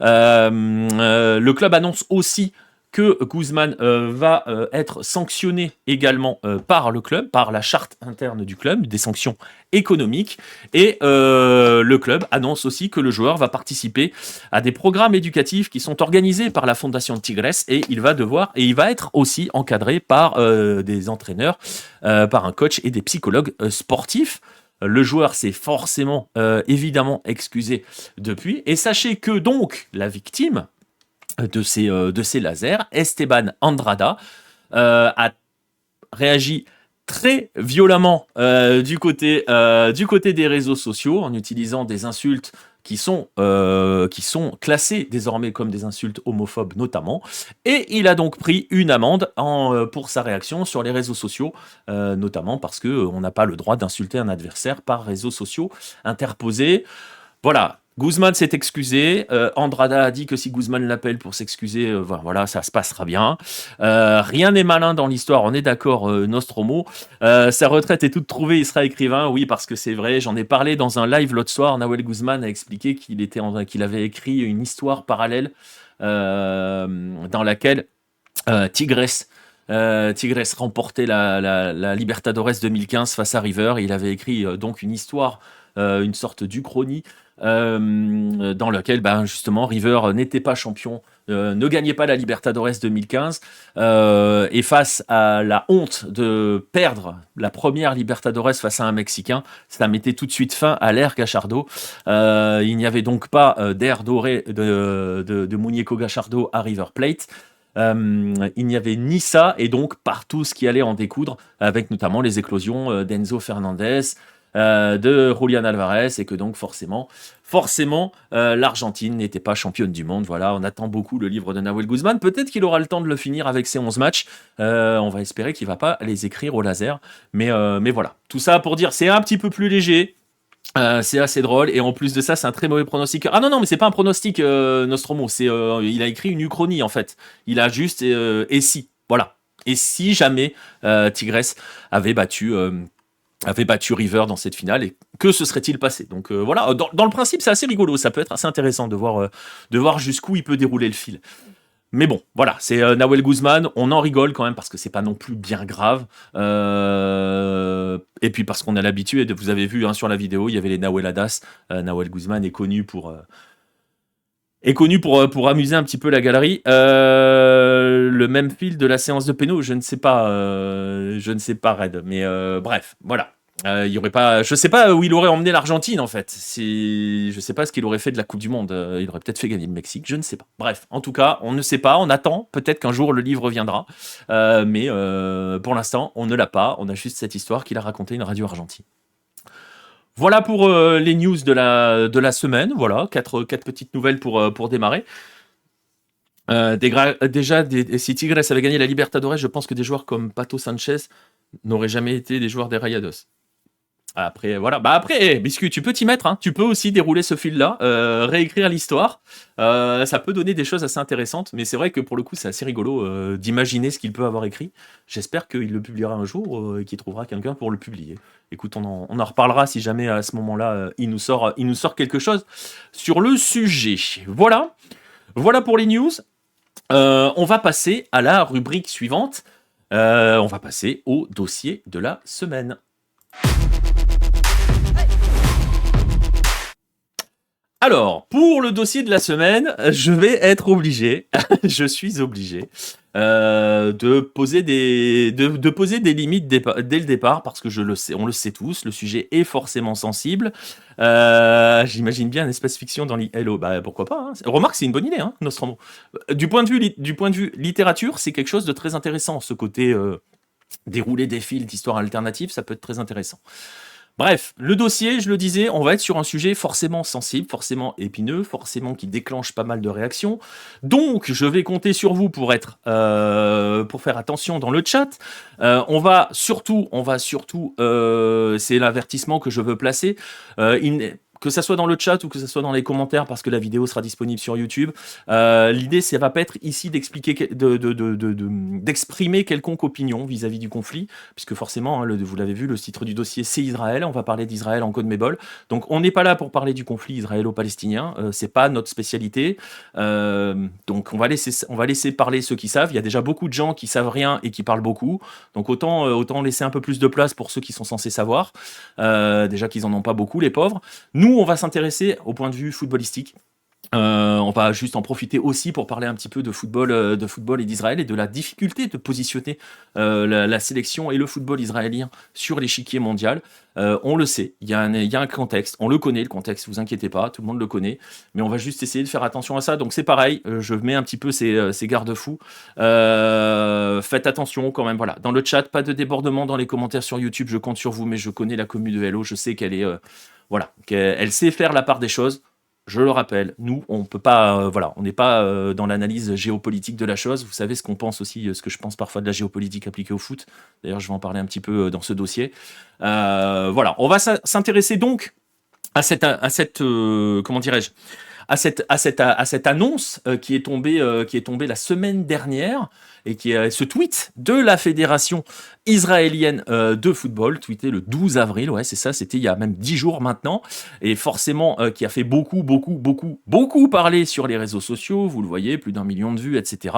Le club annonce aussi que Guzman va être sanctionné également par le club, par la charte interne du club, des sanctions économiques. Et le club annonce aussi que le joueur va participer à des programmes éducatifs qui sont organisés par la Fondation de Tigres et il va être aussi encadré par des entraîneurs, par un coach et des psychologues sportifs. Le joueur s'est forcément, évidemment, excusé depuis. Et sachez que donc la victime de ces lasers, Esteban Andrada, a réagi très violemment du côté des réseaux sociaux en utilisant des insultes qui sont classées désormais comme des insultes homophobes notamment, et il a donc pris une amende pour sa réaction sur les réseaux sociaux, notamment parce qu'on n'a pas le droit d'insulter un adversaire par réseaux sociaux interposés. Voilà. Guzman s'est excusé. Andrada a dit que si Guzman l'appelle pour s'excuser, voilà, ça se passera bien. Rien n'est malin dans l'histoire, on est d'accord, Nostromo. Sa retraite est toute trouvée, il sera écrivain. Oui, parce que c'est vrai, j'en ai parlé dans un live l'autre soir. Nahuel Guzman a expliqué qu'il avait écrit une histoire parallèle dans laquelle Tigres remportait la Libertadores 2015 face à River. Il avait écrit donc une histoire, une sorte d'uchronie, dans lequel justement River n'était pas champion, ne gagnait pas la Libertadores 2015, et face à la honte de perdre la première Libertadores face à un Mexicain, ça mettait tout de suite fin à l'ère Gallardo. Il n'y avait donc pas d'ère dorée de Muñeco Gallardo à River Plate. Il n'y avait ni ça, et donc partout ce qui allait en découdre, avec notamment les éclosions d'Enzo Fernandez, de Julián Álvarez, et que donc forcément, l'Argentine n'était pas championne du monde. Voilà, on attend beaucoup le livre de Nahuel Guzman. Peut-être qu'il aura le temps de le finir avec ses 11 matchs. On va espérer qu'il ne va pas les écrire au laser. Mais voilà, tout ça pour dire, c'est un petit peu plus léger. C'est assez drôle, et en plus de ça, c'est un très mauvais pronostic. Ah non, mais c'est pas un pronostic, Nostromo. Il a écrit une uchronie en fait. Il a juste et si, voilà. Et si jamais Tigres avait battu River dans cette finale, et que se serait-il passé? Donc voilà, dans le principe, c'est assez rigolo. Ça peut être assez intéressant de voir jusqu'où il peut dérouler le fil. Mais bon, voilà, c'est Nahuel Guzman, on en rigole quand même parce que c'est pas non plus bien grave. Et puis parce qu'on a l'habitude, vous avez vu sur la vidéo, il y avait les Nahueladas. Nahuel Guzman est connu pour amuser un petit peu la galerie. Le même fil de la séance de péno, je ne sais pas, Red, mais bref, voilà. Il y aurait pas, je sais pas où il aurait emmené l'Argentine en fait. Je sais pas ce qu'il aurait fait de la Coupe du Monde. Il aurait peut-être fait gagner le Mexique, je ne sais pas. Bref, en tout cas, on ne sait pas. On attend. Peut-être qu'un jour le livre viendra, mais pour l'instant, on ne l'a pas. On a juste cette histoire qu'il a racontée une radio argentine. Voilà pour les news de la semaine. Voilà, quatre petites nouvelles pour démarrer. Déjà, si Tigres avait gagné la Libertadores, je pense que des joueurs comme Pato Sanchez n'auraient jamais été des joueurs des Rayados. Après, voilà. Bah après, Biscuit, tu peux t'y mettre. Hein. Tu peux aussi dérouler ce fil-là, réécrire l'histoire. Ça peut donner des choses assez intéressantes. Mais c'est vrai que pour le coup, c'est assez rigolo d'imaginer ce qu'il peut avoir écrit. J'espère qu'il le publiera un jour et qu'il trouvera quelqu'un pour le publier. Écoute, on en reparlera si jamais à ce moment-là, il nous sort quelque chose sur le sujet. Voilà. Voilà pour les news. On va passer à la rubrique suivante. On va passer au dossier de la semaine. Alors, pour le dossier de la semaine, je vais être obligé, je suis obligé, de poser des limites dès le départ, parce que je le sais, on le sait tous, le sujet est forcément sensible. J'imagine bien une espace fiction dans l'Hello. Bah pourquoi pas. Hein. Remarque, c'est une bonne idée, hein, Nostromo. Du point de vue littérature, c'est quelque chose de très intéressant, ce côté dérouler des fils d'histoire alternative, ça peut être très intéressant. Bref, le dossier, je le disais, on va être sur un sujet forcément sensible, forcément épineux, forcément qui déclenche pas mal de réactions. Donc, je vais compter sur vous pour faire attention dans le chat. On va surtout, c'est l'avertissement que je veux placer. Que ça soit dans le chat ou que ça soit dans les commentaires, parce que la vidéo sera disponible sur YouTube. L'idée, ça va pas être ici d'expliquer, d'exprimer quelconque opinion vis-à-vis du conflit, puisque forcément, hein, vous l'avez vu, le titre du dossier, c'est Israël. On va parler d'Israël en CONMEBOL. Donc, on n'est pas là pour parler du conflit israélo-palestinien. C'est pas notre spécialité. Donc, on va laisser parler ceux qui savent. Il y a déjà beaucoup de gens qui savent rien et qui parlent beaucoup. Donc, autant laisser un peu plus de place pour ceux qui sont censés savoir. Déjà qu'ils en ont pas beaucoup, les pauvres. Nous, on va s'intéresser au point de vue footballistique. On va juste en profiter aussi pour parler un petit peu de football et d'Israël et de la difficulté de positionner la sélection et le football israélien sur l'échiquier mondial. On le sait, il y a un contexte, on le connaît le contexte, vous inquiétez pas, tout le monde le connaît, mais on va juste essayer de faire attention à ça. Donc c'est pareil, je mets un petit peu ces garde-fous. Faites attention quand même, voilà. Dans le chat, pas de débordement dans les commentaires sur YouTube, je compte sur vous, mais je connais la commu de Hello, je sais qu'elle est... qu'elle sait faire la part des choses. Je le rappelle, nous, on peut pas, on n'est pas dans l'analyse géopolitique de la chose. Vous savez ce qu'on pense aussi, ce que je pense parfois de la géopolitique appliquée au foot. D'ailleurs, je vais en parler un petit peu dans ce dossier. On va s'intéresser donc à cette comment dirais-je, à cette annonce qui est tombée la semaine dernière et qui est ce tweet de la fédération israélienne de football, tweeté le 12 avril, ouais c'est ça, c'était il y a même 10 jours maintenant, et forcément qui a fait beaucoup parler sur les réseaux sociaux, vous le voyez, plus d'1 million de vues, etc.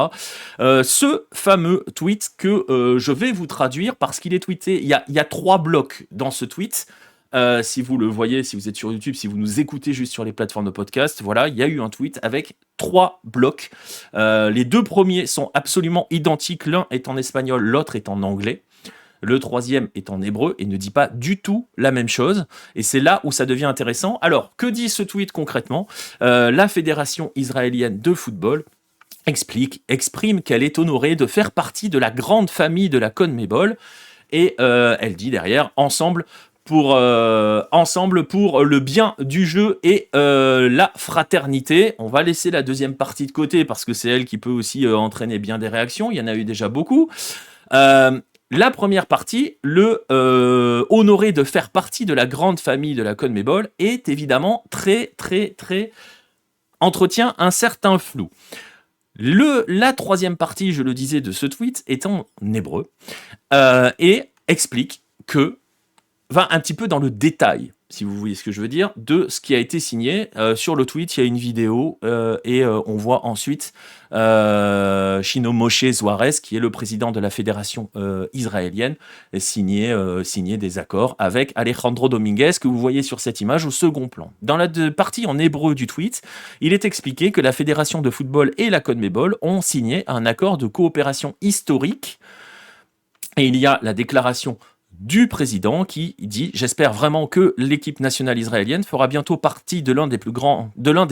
Ce fameux tweet que je vais vous traduire parce qu'il est tweeté, il y a 3 blocs dans ce tweet. Si vous le voyez, si vous êtes sur YouTube, si vous nous écoutez juste sur les plateformes de podcast, voilà, il y a eu un tweet avec 3 blocs. Les 2 premiers sont absolument identiques, l'un est en espagnol, l'autre est en anglais. Le 3e est en hébreu et ne dit pas du tout la même chose. Et c'est là où ça devient intéressant. Alors, que dit ce tweet concrètement ? La Fédération israélienne de football exprime qu'elle est honorée de faire partie de la grande famille de la CONMEBOL. Et elle dit derrière, ensemble pour le bien du jeu et la fraternité. On va laisser la deuxième partie de côté parce que c'est elle qui peut aussi entraîner bien des réactions. Il y en a eu déjà beaucoup. La première partie, le honoré de faire partie de la grande famille de la CONMEBOL, est évidemment très entretient un certain flou. La troisième partie, je le disais, de ce tweet est en hébreu et explique que va un petit peu dans le détail, si vous voyez ce que je veux dire, de ce qui a été signé. Sur le tweet, il y a une vidéo et on voit ensuite Shino Moshe Zuarez, qui est le président de la fédération israélienne, signer des accords avec Alejandro Dominguez, que vous voyez sur cette image au second plan. Dans la partie en hébreu du tweet, il est expliqué que la fédération de football et la CONMEBOL ont signé un accord de coopération historique, et il y a la déclaration du président qui dit « J'espère vraiment que l'équipe nationale israélienne fera bientôt partie de l'un des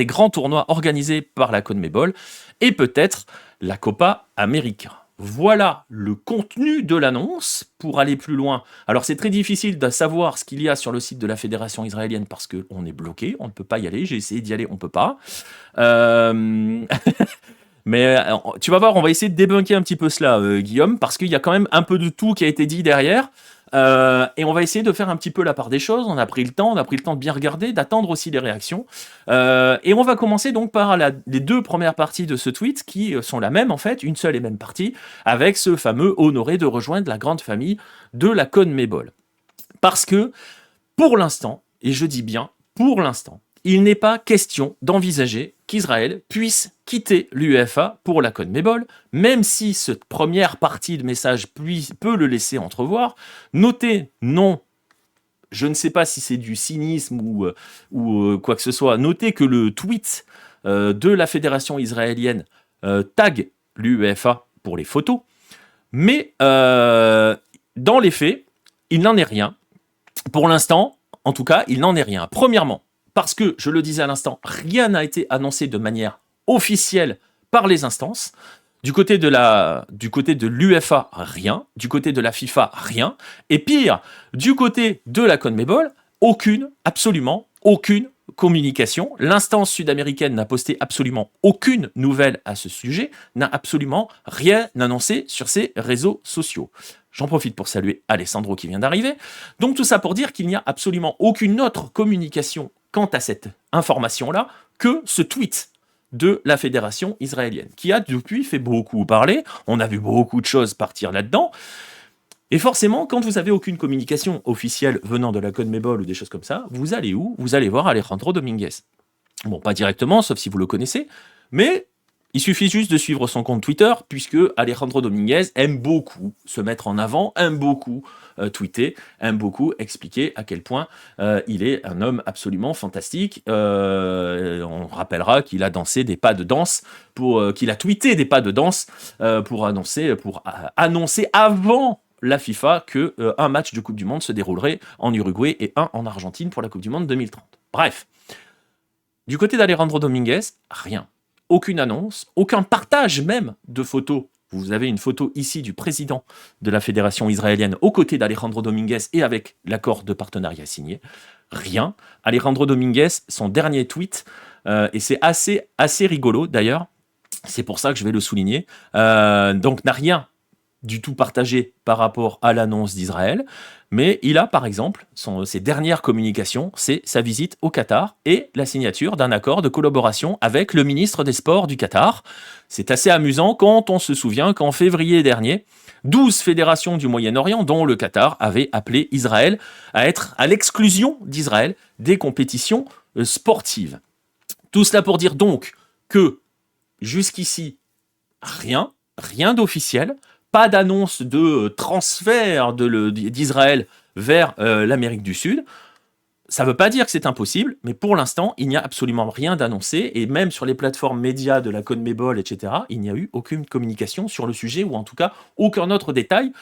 grands tournois organisés par la CONMEBOL et peut-être la Copa América ». Voilà le contenu de l'annonce. Pour aller plus loin, alors c'est très difficile de savoir ce qu'il y a sur le site de la fédération israélienne parce qu'on est bloqué, on ne peut pas y aller. J'ai essayé d'y aller, on ne peut pas. Mais tu vas voir, on va essayer de débunker un petit peu cela, Guillaume, parce qu'il y a quand même un peu de tout qui a été dit derrière. Et on va essayer de faire un petit peu la part des choses. On a pris le temps de bien regarder, d'attendre aussi les réactions. Et on va commencer donc par les deux premières parties de ce tweet qui sont la même en fait, une seule et même partie, avec ce fameux honoré de rejoindre la grande famille de la CONMEBOL. Parce que, pour l'instant, et je dis bien pour l'instant, il n'est pas question d'envisager qu'Israël puisse quitter l'UEFA pour la CONMEBOL, même si cette première partie de message peut le laisser entrevoir. Notez, non, je ne sais pas si c'est du cynisme ou quoi que ce soit, notez que le tweet de la fédération israélienne tag l'UEFA pour les photos, mais dans les faits, il n'en est rien. Pour l'instant, en tout cas, il n'en est rien. Premièrement, parce que, je le disais à l'instant, rien n'a été annoncé de manière officielle par les instances. Du côté de l'UEFA, rien. Du côté de la FIFA, rien. Et pire, du côté de la CONMEBOL, absolument aucune communication. L'instance sud-américaine n'a posté absolument aucune nouvelle à ce sujet, n'a absolument rien annoncé sur ses réseaux sociaux. J'en profite pour saluer Alessandro qui vient d'arriver. Donc tout ça pour dire qu'il n'y a absolument aucune autre communication quant à cette information-là que ce tweet de la fédération israélienne, qui a depuis fait beaucoup parler. On a vu beaucoup de choses partir là-dedans. Et forcément, quand vous avez aucune communication officielle venant de la CONMEBOL ou des choses comme ça, vous allez où ? Vous allez voir Alejandro Dominguez. Bon, pas directement, sauf si vous le connaissez, mais il suffit juste de suivre son compte Twitter, puisque Alejandro Dominguez aime beaucoup se mettre en avant, aime beaucoup tweeter, aime beaucoup expliquer à quel point il est un homme absolument fantastique. On rappellera qu'il a dansé des pas de danse, qu'il a tweeté des pas de danse pour annoncer avant la FIFA que un match de Coupe du Monde se déroulerait en Uruguay et un en Argentine pour la Coupe du Monde 2030. Bref, du côté d'Alejandro Dominguez, rien. Aucune annonce, aucun partage même de photos. Vous avez une photo ici du président de la fédération israélienne aux côtés d'Alejandro Dominguez et avec l'accord de partenariat signé. Rien. Alejandro Dominguez, son dernier tweet, et c'est assez rigolo d'ailleurs, c'est pour ça que je vais le souligner, donc n'a rien du tout partagé par rapport à l'annonce d'Israël, mais il a par exemple, ses dernières communications, c'est sa visite au Qatar et la signature d'un accord de collaboration avec le ministre des Sports du Qatar. C'est assez amusant quand on se souvient qu'en février dernier, 12 fédérations du Moyen-Orient, dont le Qatar, avaient appelé Israël à être à l'exclusion d'Israël des compétitions sportives. Tout cela pour dire donc que jusqu'ici, rien d'officiel, pas d'annonce de transfert d'Israël vers l'Amérique du Sud. Ça ne veut pas dire que c'est impossible, mais pour l'instant, il n'y a absolument rien d'annoncé, et même sur les plateformes médias de la CONMEBOL, etc., il n'y a eu aucune communication sur le sujet, ou en tout cas aucun autre détail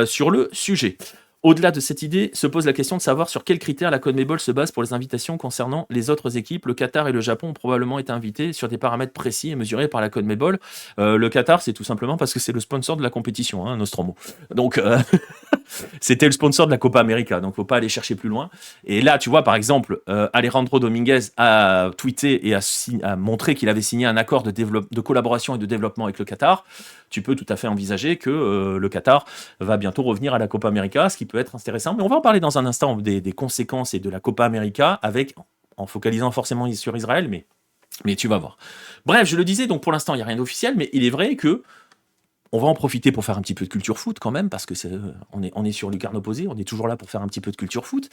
sur le sujet. Au-delà de cette idée, se pose la question de savoir sur quels critères la CONMEBOL se base pour les invitations concernant les autres équipes. Le Qatar et le Japon ont probablement été invités sur des paramètres précis et mesurés par la CONMEBOL. Le Qatar, c'est tout simplement parce que c'est le sponsor de la compétition, hein, Nostromo. Donc, c'était le sponsor de la Copa América, donc faut pas aller chercher plus loin. Et là, tu vois, par exemple, Alejandro Dominguez a tweeté et a montré qu'il avait signé un accord de collaboration et de développement avec le Qatar. Tu peux tout à fait envisager que le Qatar va bientôt revenir à la Copa América, ce qui peut être intéressant. Mais on va en parler dans un instant des conséquences et de la Copa América, en focalisant forcément sur Israël, mais tu vas voir. Bref, je le disais, donc pour l'instant, il n'y a rien d'officiel, mais il est vrai que on va en profiter pour faire un petit peu de culture foot quand même, parce que on est sur lucarne opposée, on est toujours là pour faire un petit peu de culture foot.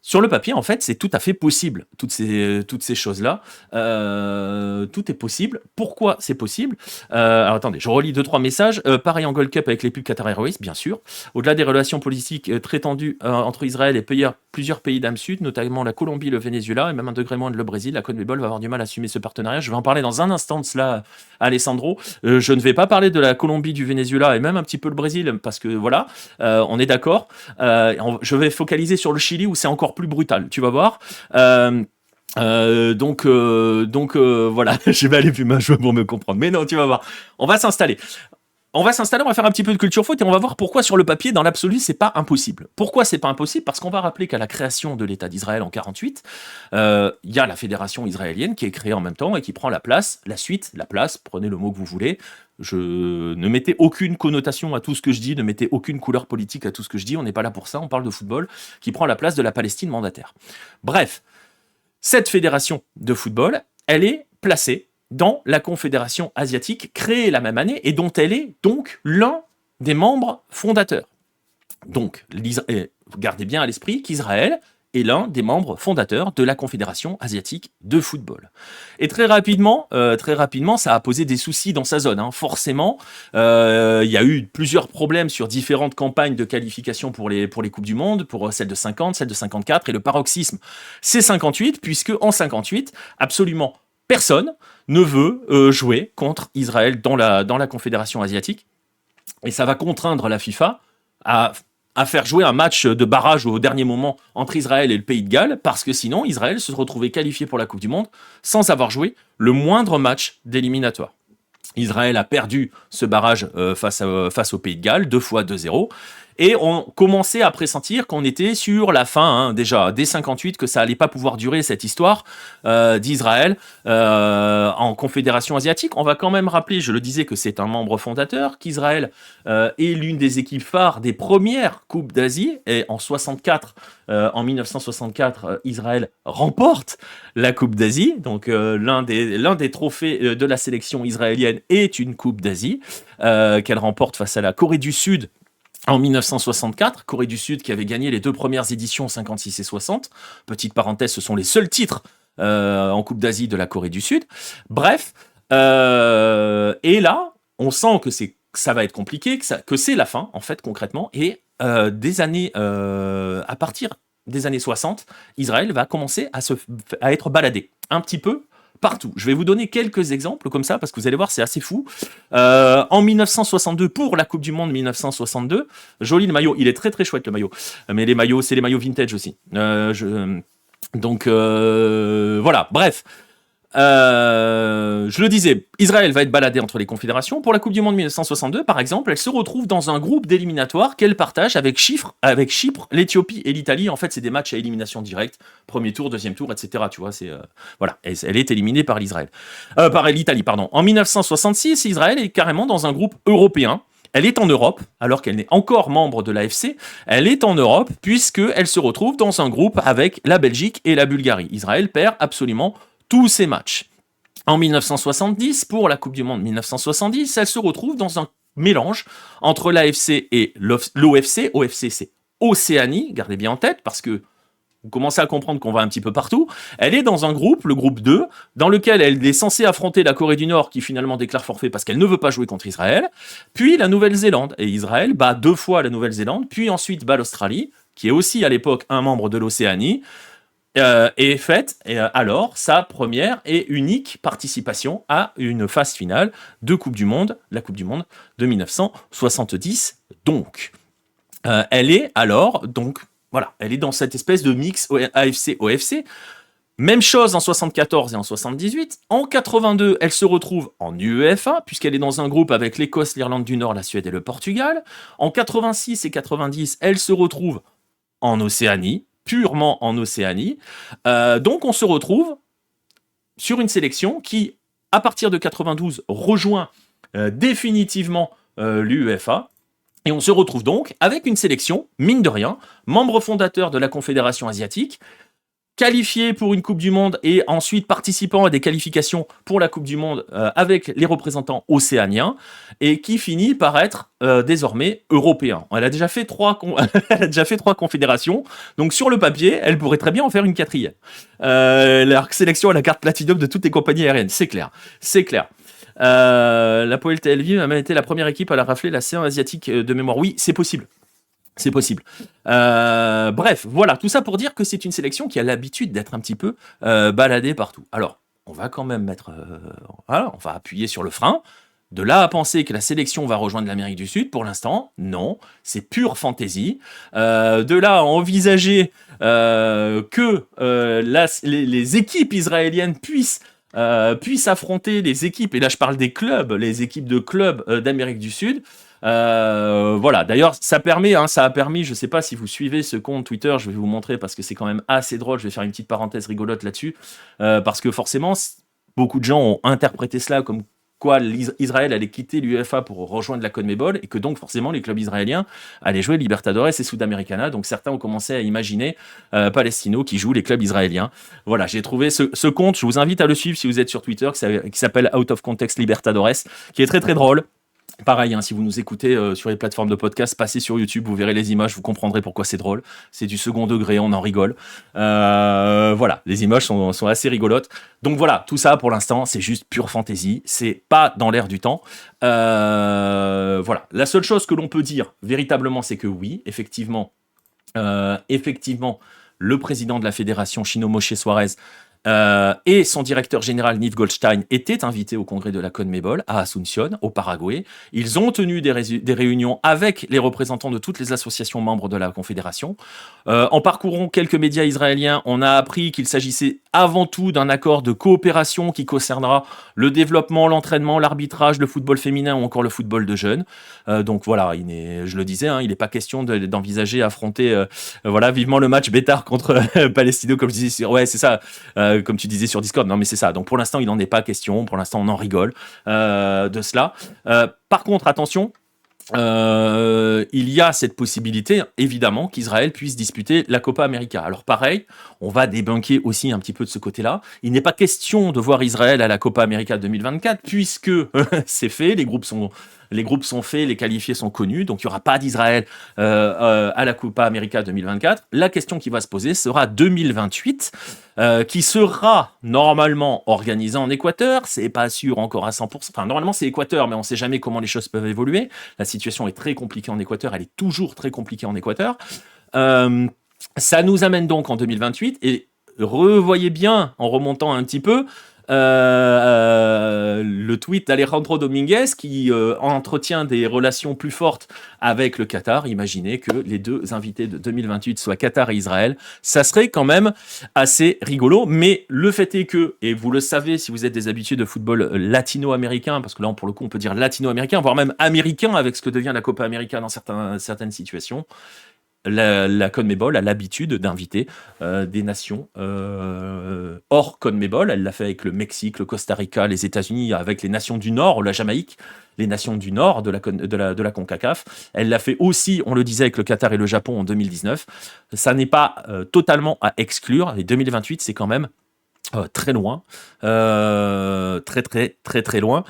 Sur le papier, en fait, c'est tout à fait possible, toutes ces choses-là. Tout est possible. Pourquoi c'est possible ? Alors attendez, je relis 2-3 messages. Pareil en Gold Cup avec les pubs Qatar Airways, bien sûr. Au-delà des relations politiques très tendues entre Israël et plusieurs pays d'âme sud, notamment la Colombie, le Venezuela et même un degré moindre le Brésil, la CONMEBOL va avoir du mal à assumer ce partenariat. Je vais en parler dans un instant de cela, Alessandro. Je ne vais pas parler de la Colombie, du Venezuela et même un petit peu le Brésil, parce que voilà, on est d'accord. Je vais focaliser sur le Chili où c'est encore plus brutal, tu vas voir. Donc voilà, je vais aller plus main pour me comprendre. Mais non, tu vas voir. On va s'installer. on va s'installer, on va faire un petit peu de culture foot et on va voir pourquoi sur le papier, dans l'absolu, c'est pas impossible. Pourquoi c'est pas impossible? Parce qu'on va rappeler qu'à la création de l'État d'Israël en 48, il y a la fédération israélienne qui est créée en même temps et qui prend la place, prenez le mot que vous voulez. Ne mettez aucune connotation à tout ce que je dis, ne mettez aucune couleur politique à tout ce que je dis, on n'est pas là pour ça, on parle de football, qui prend la place de la Palestine mandataire. Bref, cette fédération de football, elle est placée dans la Confédération asiatique, créée la même année, et dont elle est donc l'un des membres fondateurs. Donc, gardez bien à l'esprit qu'Israël est l'un des membres fondateurs de la Confédération asiatique de football. Et très rapidement, ça a posé des soucis dans sa zone. Forcément, il y a eu plusieurs problèmes sur différentes campagnes de qualification pour les Coupes du Monde, pour celle de 50, celle de 54, et le paroxysme, c'est 58, puisque en 58, absolument personne ne veut jouer contre Israël dans la Confédération asiatique. Et ça va contraindre la FIFA à faire jouer un match de barrage au dernier moment entre Israël et le Pays de Galles, parce que sinon, Israël se retrouvait qualifié pour la Coupe du Monde sans avoir joué le moindre match d'éliminatoire. Israël a perdu ce barrage face au Pays de Galles, 2-0, et on commençait à pressentir qu'on était sur la fin, déjà, dès 58, que ça allait pas pouvoir durer, cette histoire d'Israël en Confédération asiatique. On va quand même rappeler, je le disais, que c'est un membre fondateur, qu'Israël est l'une des équipes phares des premières Coupes d'Asie, et en 1964, Israël remporte la Coupe d'Asie, donc l'un des trophées de la sélection israélienne est une Coupe d'Asie, qu'elle remporte face à la Corée du Sud, en 1964, Corée du Sud qui avait gagné les 2 premières éditions 56 et 60. Petite parenthèse, ce sont les seuls titres en Coupe d'Asie de la Corée du Sud. Bref, et là, on sent que ça va être compliqué, que c'est la fin, en fait, concrètement. Et à partir des années 60, Israël va commencer à être baladé un petit peu partout. Je vais vous donner quelques exemples comme ça, parce que vous allez voir, c'est assez fou. En 1962, pour la Coupe du Monde 1962, joli le maillot, il est très très chouette le maillot, mais les maillots, c'est les maillots vintage aussi. Donc voilà, bref. Je le disais, Israël va être baladé entre les confédérations. Pour la Coupe du Monde 1962, par exemple, elle se retrouve dans un groupe d'éliminatoires qu'elle partage avec Chypre, l'Éthiopie et l'Italie. En fait, c'est des matchs à élimination directe, premier tour, deuxième tour, etc. Tu vois, voilà, elle est éliminée par l'Italie, pardon. En 1966, Israël est carrément dans un groupe européen. Elle est en Europe, alors qu'elle n'est encore membre de l'AFC. Elle est en Europe, puisqu'elle se retrouve dans un groupe avec la Belgique et la Bulgarie. Israël perd absolument tous ses matchs. En 1970, pour la Coupe du Monde 1970, elle se retrouve dans un mélange entre l'AFC et l'OFC. OFC, c'est Océanie, gardez bien en tête, parce que vous commencez à comprendre qu'on va un petit peu partout. Elle est dans un groupe, le groupe 2, dans lequel elle est censée affronter la Corée du Nord, qui finalement déclare forfait parce qu'elle ne veut pas jouer contre Israël, puis la Nouvelle-Zélande. Et Israël bat 2 fois la Nouvelle-Zélande, puis ensuite bat l'Australie, qui est aussi à l'époque un membre de l'Océanie, et fait alors sa première et unique participation à une phase finale de Coupe du Monde, la Coupe du Monde de 1970. Donc, elle est alors, donc, voilà, elle est dans cette espèce de mix AFC-OFC. Même chose en 74 et en 78. En 82, elle se retrouve en UEFA, puisqu'elle est dans un groupe avec l'Écosse, l'Irlande du Nord, la Suède et le Portugal. En 86 et 90, elle se retrouve en Océanie, purement en Océanie. Donc on se retrouve sur une sélection qui, à partir de 92, rejoint définitivement l'UEFA. Et on se retrouve donc avec une sélection, mine de rien, membre fondateur de la Confédération asiatique, qualifié pour une Coupe du Monde et ensuite participant à des qualifications pour la Coupe du Monde avec les représentants océaniens, et qui finit par être désormais européen. Elle a déjà fait 3 confédérations, donc sur le papier, elle pourrait très bien en faire une 4e. La sélection à la carte platinum de toutes les compagnies aériennes, c'est clair. La Poel Tel Aviv a même été la première équipe à la rafler la C1 asiatique de mémoire. Oui, c'est possible. C'est possible. Bref, voilà, tout ça pour dire que c'est une sélection qui a l'habitude d'être un petit peu baladée partout. Alors, on va quand même on va appuyer sur le frein. De là à penser que la sélection va rejoindre l'Amérique du Sud, pour l'instant, non, c'est pure fantaisie. De là à envisager que les équipes israéliennes puissent puissent affronter les équipes, et là je parle des clubs, les équipes de clubs d'Amérique du Sud. Voilà, d'ailleurs ça a permis, je sais pas si vous suivez ce compte Twitter, je vais vous montrer parce que c'est quand même assez drôle, je vais faire une petite parenthèse rigolote là-dessus, parce que forcément beaucoup de gens ont interprété cela comme quoi Israël allait quitter l'UEFA pour rejoindre la CONMEBOL et que donc forcément les clubs israéliens allaient jouer Libertadores et Sudamericana. Donc certains ont commencé à imaginer Palestino qui joue les clubs israéliens. Voilà, j'ai trouvé ce compte, je vous invite à le suivre si vous êtes sur Twitter, qui s'appelle Out of Context Libertadores, qui est très très drôle. Pareil, si vous nous écoutez sur les plateformes de podcast, passez sur YouTube, vous verrez les images, vous comprendrez pourquoi c'est drôle. C'est du second degré, on en rigole. Voilà, les images sont assez rigolotes. Donc voilà, tout ça pour l'instant, c'est juste pure fantaisie. C'est pas dans l'air du temps. Voilà, la seule chose que l'on peut dire véritablement, c'est que oui, effectivement, le président de la fédération, Chino Moshe Suarez, et son directeur général Niv Goldstein étaient invités au congrès de la CONMEBOL à Asunción, au Paraguay. Ils ont tenu des réunions avec les représentants de toutes les associations membres de la confédération. En parcourant quelques médias israéliens, on a appris qu'il s'agissait avant tout d'un accord de coopération qui concernera le développement, l'entraînement, l'arbitrage, le football féminin ou encore le football de jeunes. Donc voilà, je le disais, il n'est pas question d'envisager affronter voilà, vivement le match Bétar contre Palestino, comme je disais. Ouais, c'est ça. Comme tu disais sur Discord. Non, mais c'est ça. Donc pour l'instant, il n'en est pas question. Pour l'instant, on en rigole de cela. Par contre, attention, il y a cette possibilité, évidemment, qu'Israël puisse disputer la Copa América. Alors pareil, on va débunker aussi un petit peu de ce côté-là. Il n'est pas question de voir Israël à la Copa América 2024, puisque c'est fait, les groupes sont faits, les qualifiés sont connus, donc il n'y aura pas d'Israël à la Copa América 2024. La question qui va se poser sera 2028, qui sera normalement organisée en Équateur. C'est pas sûr encore à 100%. Enfin, normalement, c'est Équateur, mais on ne sait jamais comment les choses peuvent évoluer. La situation est très compliquée en Équateur, elle est toujours très compliquée en Équateur. Ça nous amène donc en 2028, et revoyez bien, en remontant un petit peu, le tweet d'Alejandro Dominguez qui entretient des relations plus fortes avec le Qatar. Imaginez que les deux invités de 2028 soient Qatar et Israël. Ça serait quand même assez rigolo, mais le fait est que, et vous le savez si vous êtes des habitués de football latino-américain, parce que là pour le coup on peut dire latino-américain, voire même américain avec ce que devient la Copa América dans certaines situations, la CONMEBOL a l'habitude d'inviter des nations hors CONMEBOL. Elle l'a fait avec le Mexique, le Costa Rica, les États-Unis, avec les nations du Nord, la Jamaïque, les nations du Nord de la CONCACAF. Elle l'a fait aussi, on le disait, avec le Qatar et le Japon en 2019. Ça n'est pas totalement à exclure. Et 2028, c'est quand même très loin, très loin,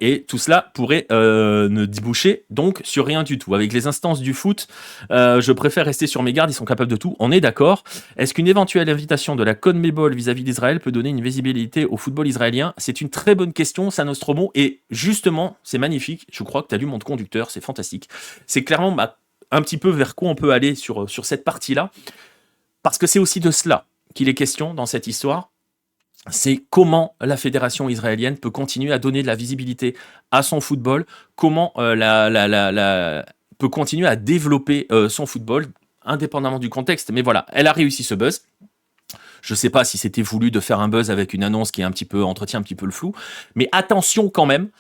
et tout cela pourrait ne déboucher donc sur rien du tout. Avec les instances du foot, je préfère rester sur mes gardes, ils sont capables de tout, on est d'accord. Est-ce qu'une éventuelle invitation de la CONMEBOL vis-à-vis d'Israël peut donner une visibilité au football israélien? C'est une très bonne question, ça Nostromo, et justement, c'est magnifique, je crois que tu as lu mon conducteur, c'est fantastique. C'est clairement un petit peu vers quoi on peut aller sur cette partie-là, parce que c'est aussi de cela qu'il est question dans cette histoire. C'est comment la fédération israélienne peut continuer à donner de la visibilité à son football, comment peut continuer à développer son football, indépendamment du contexte. Mais voilà, elle a réussi ce buzz. Je ne sais pas si c'était voulu de faire un buzz avec une annonce qui entretient un petit peu le flou, mais attention quand même,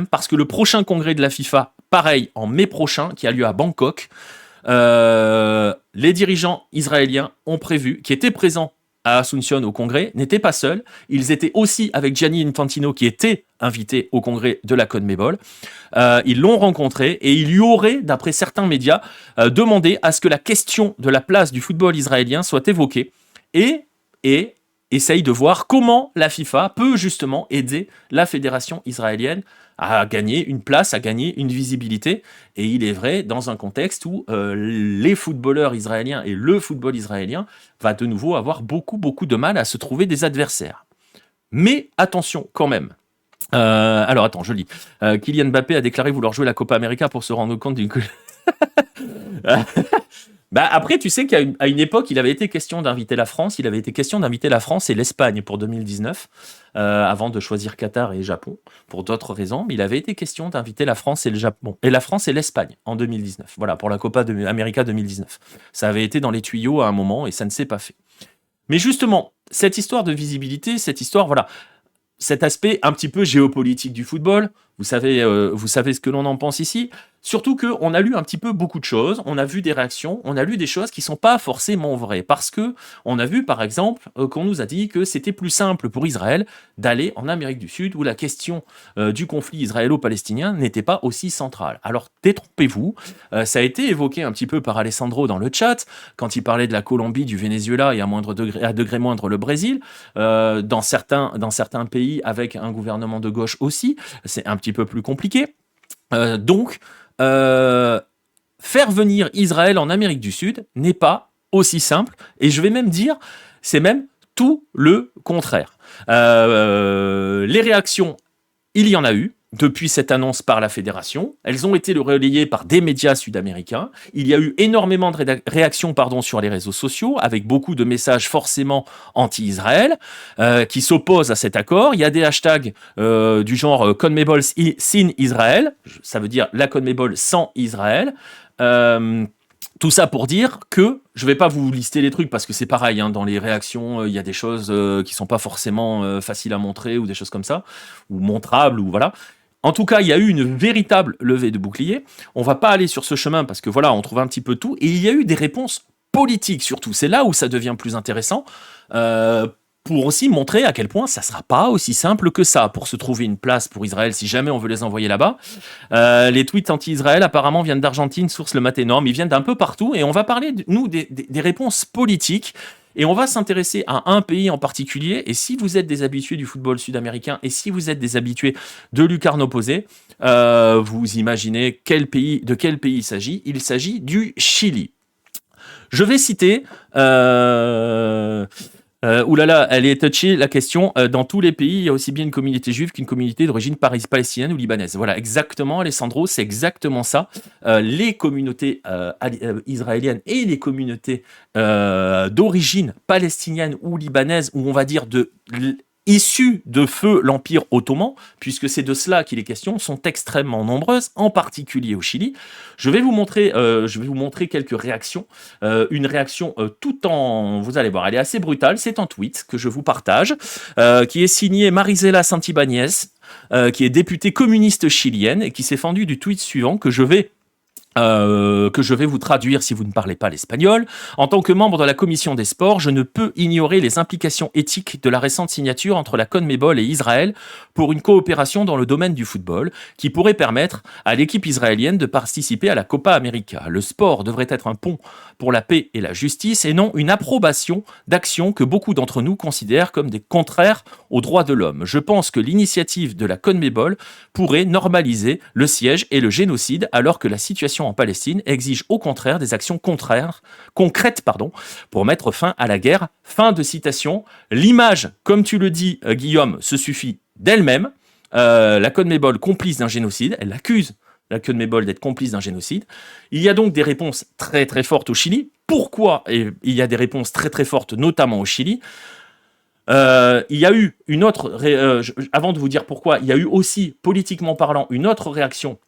parce que le prochain congrès de la FIFA, pareil, en mai prochain, qui a lieu à Bangkok, les dirigeants israéliens ont prévu, qui étaient présents à Asunción au congrès, n'étaient pas seuls. Ils étaient aussi avec Gianni Infantino qui était invité au congrès de la CONMEBOL. Ils l'ont rencontré et il lui aurait, d'après certains médias, demandé à ce que la question de la place du football israélien soit évoquée et essaye de voir comment la FIFA peut justement aider la fédération israélienne à gagner une place, à gagner une visibilité. Et il est vrai, dans un contexte où les footballeurs israéliens et le football israélien va de nouveau avoir beaucoup de mal à se trouver des adversaires. Mais attention quand même. Alors attends, je lis. Kylian Mbappé a déclaré vouloir jouer la Copa América pour se rendre compte d'une... Après, tu sais qu'à une époque, il avait été question d'inviter la France. Il avait été question d'inviter la France et l'Espagne pour 2019, avant de choisir Qatar et Japon, pour d'autres raisons. Mais il avait été question d'inviter la France et le Japon, et la France et l'Espagne en 2019. Voilà, pour la Copa América 2019. Ça avait été dans les tuyaux à un moment et ça ne s'est pas fait. Mais justement, cette histoire de visibilité, cette histoire, voilà, cet aspect un petit peu géopolitique du football, vous savez ce que l'on en pense ici. Surtout qu'on a lu un petit peu beaucoup de choses, on a vu des réactions, on a lu des choses qui sont pas forcément vraies. Parce que on a vu, par exemple, qu'on nous a dit que c'était plus simple pour Israël d'aller en Amérique du Sud, où la question du conflit israélo-palestinien n'était pas aussi centrale. Alors, détrompez-vous, ça a été évoqué un petit peu par Alessandro dans le chat, quand il parlait de la Colombie, du Venezuela et à degré moindre le Brésil, dans certains pays avec un gouvernement de gauche aussi, c'est un petit peu plus compliqué. Donc, faire venir Israël en Amérique du Sud n'est pas aussi simple, et je vais même dire, c'est même tout le contraire. Les réactions, il y en a eu depuis cette annonce par la fédération. Elles ont été relayées par des médias sud-américains. Il y a eu énormément de réactions sur les réseaux sociaux, avec beaucoup de messages forcément anti-Israël, qui s'opposent à cet accord. Il y a des hashtags du genre CONMEBOL sin Israël, ça veut dire la CONMEBOL sans Israël. Tout ça pour dire que, je vais pas vous lister les trucs parce que c'est pareil, hein, dans les réactions, il y a des choses qui sont pas forcément faciles à montrer ou des choses comme ça, ou montrables, ou voilà. En tout cas, il y a eu une véritable levée de bouclier. On va pas aller sur ce chemin parce que voilà, on trouve un petit peu tout. Et il y a eu des réponses politiques surtout. C'est là où ça devient plus intéressant. Pour aussi montrer à quel point ça sera pas aussi simple que ça pour se trouver une place pour Israël si jamais on veut les envoyer là-bas. Les tweets anti-Israël apparemment viennent d'Argentine, source le Maténorme, ils viennent d'un peu partout et on va parler, nous, des réponses politiques. Et on va s'intéresser à un pays en particulier. Et si vous êtes des habitués du football sud-américain et si vous êtes des habitués de lucarne opposée, vous imaginez de quel pays il s'agit. Il s'agit du Chili. Je vais citer... oulala, elle est touchée, la question. Dans tous les pays, il y a aussi bien une communauté juive qu'une communauté d'origine palestinienne ou libanaise. Voilà, exactement, Alessandro, c'est exactement ça. Les communautés israéliennes et les communautés d'origine palestinienne ou libanaise, ou on va dire issues de feu l'Empire ottoman, puisque c'est de cela qu'il est question, sont extrêmement nombreuses, en particulier au Chili. Je vais vous montrer quelques réactions. Une réaction vous allez voir, elle est assez brutale. C'est un tweet que je vous partage, qui est signé Marisela Santibáñez, qui est députée communiste chilienne et qui s'est fendue du tweet suivant que je vais vous traduire si vous ne parlez pas l'espagnol. En tant que membre de la commission des sports, je ne peux ignorer les implications éthiques de la récente signature entre la CONMEBOL et Israël pour une coopération dans le domaine du football qui pourrait permettre à l'équipe israélienne de participer à la Copa América. Le sport devrait être un pont pour la paix et la justice et non une approbation d'actions que beaucoup d'entre nous considèrent comme des contraires aux droits de l'homme. Je pense que l'initiative de la CONMEBOL pourrait normaliser le siège et le génocide alors que la situation en Palestine exige au contraire des actions concrètes pour mettre fin à la guerre. Fin de citation. L'image, comme tu le dis, Guillaume, se suffit d'elle-même. La CONMEBOL complice d'un génocide, elle accuse la CONMEBOL d'être complice d'un génocide. Il y a donc des réponses très très fortes au Chili. Pourquoi il y a des réponses très très fortes, notamment au Chili? Il y a eu une autre... avant de vous dire pourquoi, il y a eu aussi, politiquement parlant, une autre réaction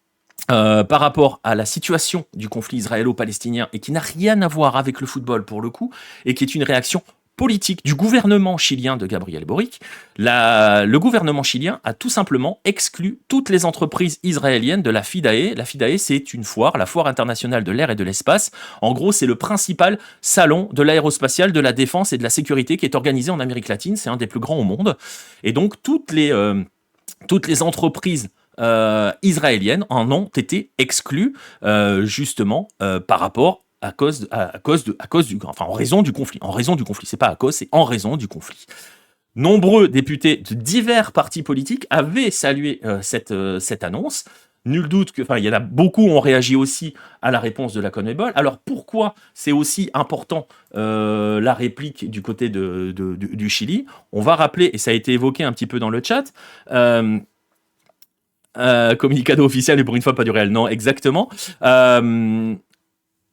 par rapport à la situation du conflit israélo-palestinien et qui n'a rien à voir avec le football pour le coup, et qui est une réaction politique du gouvernement chilien de Gabriel Boric. Le gouvernement chilien a tout simplement exclu toutes les entreprises israéliennes de la FIDAE. La FIDAE, c'est une foire, la Foire internationale de l'air et de l'espace. En gros, c'est le principal salon de l'aérospatiale, de la défense et de la sécurité qui est organisé en Amérique latine. C'est un des plus grands au monde. Et donc, toutes les entreprises israéliennes en ont été exclues justement par rapport en raison du conflit. En raison du conflit, c'est pas à cause, c'est en raison du conflit. Nombreux députés de divers partis politiques avaient salué cette annonce. Nul doute que, il y en a beaucoup ont réagi aussi à la réponse de la CONMEBOL. Alors pourquoi c'est aussi important la réplique du côté du Chili? On va rappeler, et ça a été évoqué un petit peu dans le chat. Communicado officiel et pour une fois pas du réel, non, exactement.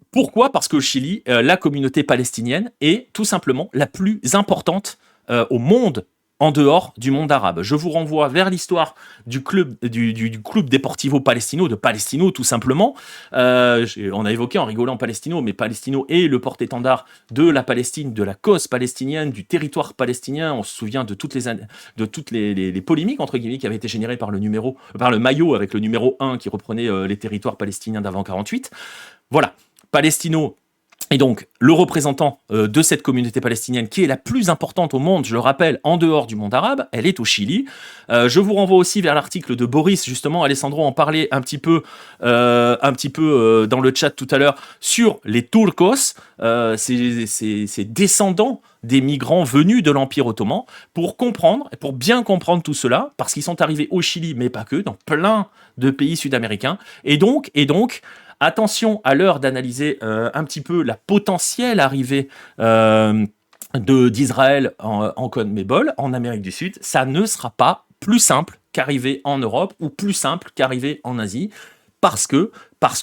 Pourquoi? Parce qu'au Chili, la communauté palestinienne est tout simplement la plus importante au monde en dehors du monde arabe. Je vous renvoie vers l'histoire du club Deportivo Palestino, de Palestino tout simplement. On a évoqué en rigolant Palestino, mais Palestino est le porte-étendard de la Palestine, de la cause palestinienne, du territoire palestinien. On se souvient de toutes les polémiques entre guillemets qui avaient été générées par le maillot avec le numéro 1 qui reprenait les territoires palestiniens d'avant 48. Voilà, Palestino. Et donc, le représentant de cette communauté palestinienne, qui est la plus importante au monde, je le rappelle, en dehors du monde arabe, elle est au Chili. Je vous renvoie aussi vers l'article de Boris, justement, Alessandro en parlait un petit peu dans le chat tout à l'heure, sur les Turcos, ces descendants des migrants venus de l'Empire ottoman, pour bien comprendre tout cela, parce qu'ils sont arrivés au Chili, mais pas que, dans plein de pays sud-américains. Et donc, attention à l'heure d'analyser un petit peu la potentielle arrivée d'Israël en CONMEBOL, en Amérique du Sud. Ça ne sera pas plus simple qu'arriver en Europe ou plus simple qu'arriver en Asie, parce que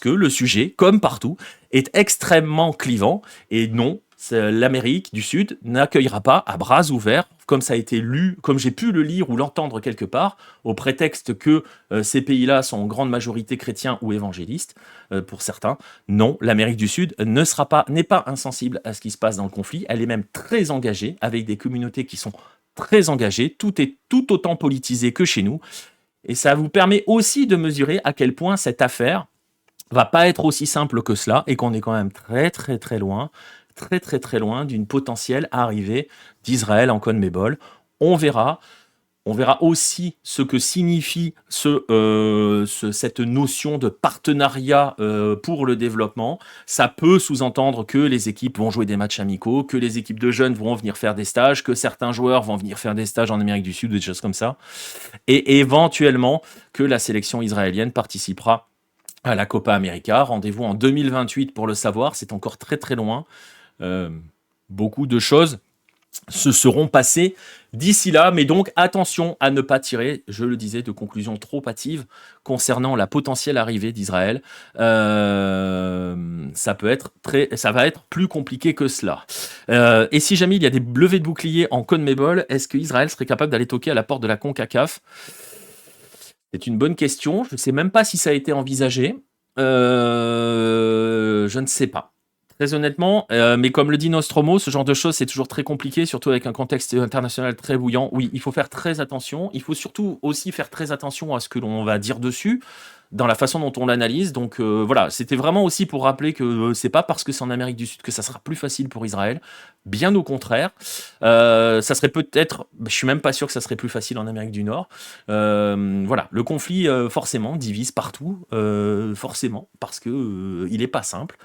le sujet, comme partout, est extrêmement clivant. Et non, l'Amérique du Sud n'accueillera pas à bras ouverts, comme ça a été lu, comme j'ai pu le lire ou l'entendre quelque part, au prétexte que ces pays-là sont en grande majorité chrétiens ou évangélistes, pour certains. Non, l'Amérique du Sud n'est pas insensible à ce qui se passe dans le conflit. Elle est même très engagée, avec des communautés qui sont très engagées. Tout est tout autant politisé que chez nous. Et ça vous permet aussi de mesurer à quel point cette affaire va pas être aussi simple que cela, et qu'on est quand même très très très loin d'une potentielle arrivée d'Israël en CONMEBOL. On verra aussi ce que signifie cette notion de partenariat pour le développement. Ça peut sous-entendre que les équipes vont jouer des matchs amicaux, que les équipes de jeunes vont venir faire des stages, que certains joueurs vont venir faire des stages en Amérique du Sud, des choses comme ça, et éventuellement que la sélection israélienne participera à la Copa América. Rendez-vous en 2028 pour le savoir, c'est encore très très loin. Beaucoup de choses se seront passées d'ici là, mais donc attention à ne pas tirer, je le disais, de conclusions trop hâtives concernant la potentielle arrivée d'Israël. Ça va être plus compliqué que cela. Et si jamais il y a des levées de boucliers en CONMEBOL, est-ce qu'Israël serait capable d'aller toquer à la porte de la CONCACAF ? C'est une bonne question. Je ne sais même pas si ça a été envisagé. Je ne sais pas. Très honnêtement, mais comme le dit Nostromo, ce genre de choses, c'est toujours très compliqué, surtout avec un contexte international très bouillant. Oui, il faut faire très attention. Il faut surtout aussi faire très attention à ce que l'on va dire dessus, dans la façon dont on l'analyse. Donc voilà, c'était vraiment aussi pour rappeler que c'est pas parce que c'est en Amérique du Sud que ça sera plus facile pour Israël. Bien au contraire. Ça serait peut-être, je suis même pas sûr que ça serait plus facile en Amérique du Nord. Voilà, le conflit forcément divise partout, forcément, parce que il est pas simple.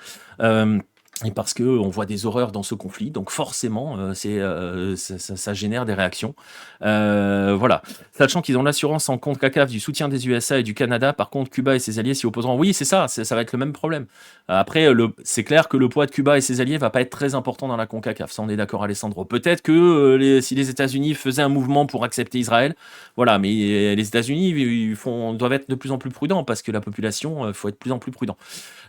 Et parce qu'on voit des horreurs dans ce conflit, donc forcément, ça génère des réactions. Voilà. Sachant qu'ils ont l'assurance en CONCACAF du soutien des USA et du Canada, par contre, Cuba et ses alliés s'y opposeront. Oui, c'est ça va être le même problème. Après, c'est clair que le poids de Cuba et ses alliés va pas être très important dans la CONCACAF, ça on est d'accord, Alessandro. Peut-être que si les États-Unis faisaient un mouvement pour accepter Israël, voilà, mais les États-Unis doivent être de plus en plus prudents, parce que la population, il faut être de plus en plus prudent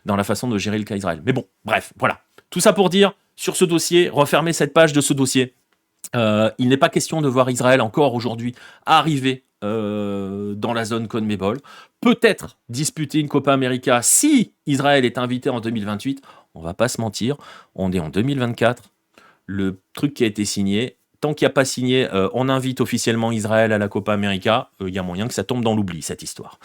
dans la façon de gérer le cas Israël. Mais bon, bref, voilà. Tout ça pour dire, sur ce dossier, refermer cette page de ce dossier. Il n'est pas question de voir Israël encore aujourd'hui arriver dans la zone CONMEBOL. Peut-être disputer une Copa América si Israël est invité en 2028. On va pas se mentir, on est en 2024. Le truc qui a été signé, tant qu'il n'y a pas signé, on invite officiellement Israël à la Copa América, il y a moyen que ça tombe dans l'oubli, cette histoire.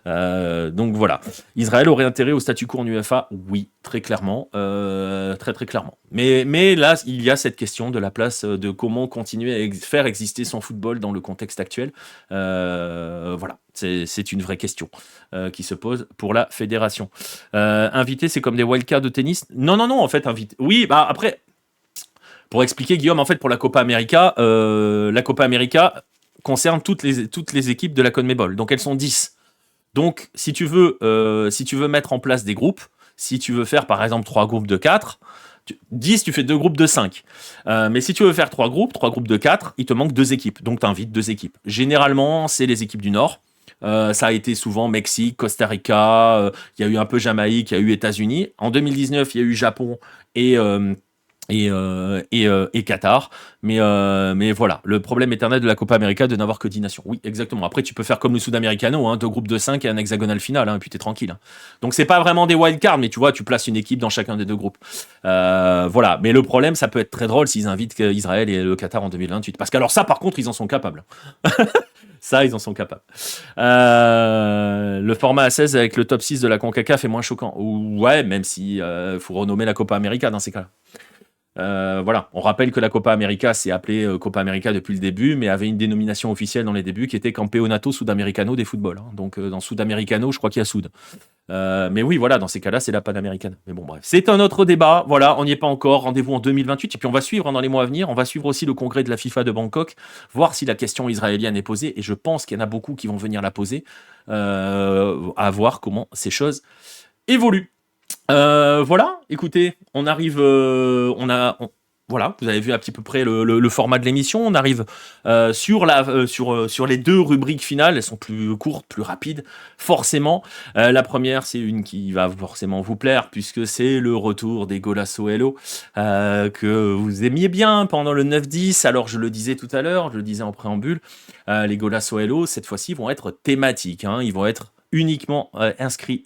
Donc voilà. Israël aurait intérêt au statu quo en UEFA? Oui, très clairement. Très très clairement. Mais là, il y a cette question de la place, de comment continuer à faire exister son football dans le contexte actuel. Voilà, c'est une vraie question qui se pose pour la fédération. Inviter, c'est comme des wildcards de tennis? Non, en fait, inviter. Oui, bah après... Pour expliquer, Guillaume, en fait, pour la Copa América concerne toutes les équipes de la CONMEBOL. Donc, elles sont 10. Donc, si tu veux mettre en place des groupes, si tu veux faire, par exemple, 3 groupes de 4, 10, tu fais 2 groupes de 5. Mais si tu veux faire 3 groupes de 4, il te manque 2 équipes. Donc, tu invites 2 équipes. Généralement, c'est les équipes du Nord. Ça a été souvent Mexique, Costa Rica, il y a eu un peu Jamaïque, il y a eu États-Unis. En 2019, il y a eu Japon et et Qatar. Mais voilà, le problème éternel de la Copa América de n'avoir que 10 nations. Oui, exactement. Après, tu peux faire comme le Sudamericano, hein, 2 groupes de 5 et un hexagonal final, hein, et puis t'es tranquille. Hein. Donc c'est pas vraiment des wildcards, mais tu vois, tu places une équipe dans chacun des 2 groupes. Voilà, mais le problème, ça peut être très drôle s'ils invitent Israël et le Qatar en 2028. Parce qu'alors ça, par contre, ils en sont capables. Ça, ils en sont capables. Le format A16 avec le top 6 de la CONCACAF est moins choquant. Ouais, même si faut renommer la Copa América dans ces cas-là. Voilà, on rappelle que la Copa América s'est appelée Copa América depuis le début, mais avait une dénomination officielle dans les débuts qui était Campeonato Sudamericano des football. Hein. Donc dans Sudamericano, je crois qu'il y a Sud. Mais oui, voilà, dans ces cas-là, c'est la Panaméricaine. Mais bon, bref, c'est un autre débat. Voilà, on n'y est pas encore. Rendez-vous en 2028. Et puis on va suivre hein, dans les mois à venir. On va suivre aussi le congrès de la FIFA de Bangkok, voir si la question israélienne est posée. Et je pense qu'il y en a beaucoup qui vont venir la poser, à voir comment ces choses évoluent. Voilà, écoutez, on arrive, voilà, vous avez vu à petit peu près le format de l'émission. On arrive sur les 2 rubriques finales. Elles sont plus courtes, plus rapides, forcément. La première, c'est une qui va forcément vous plaire, puisque c'est le retour des Golasso Hello, que vous aimiez bien pendant le 9-10. Alors, je le disais tout à l'heure, je le disais en préambule, les Golasso Hello, cette fois-ci, vont être thématiques. Hein, ils vont être uniquement inscrits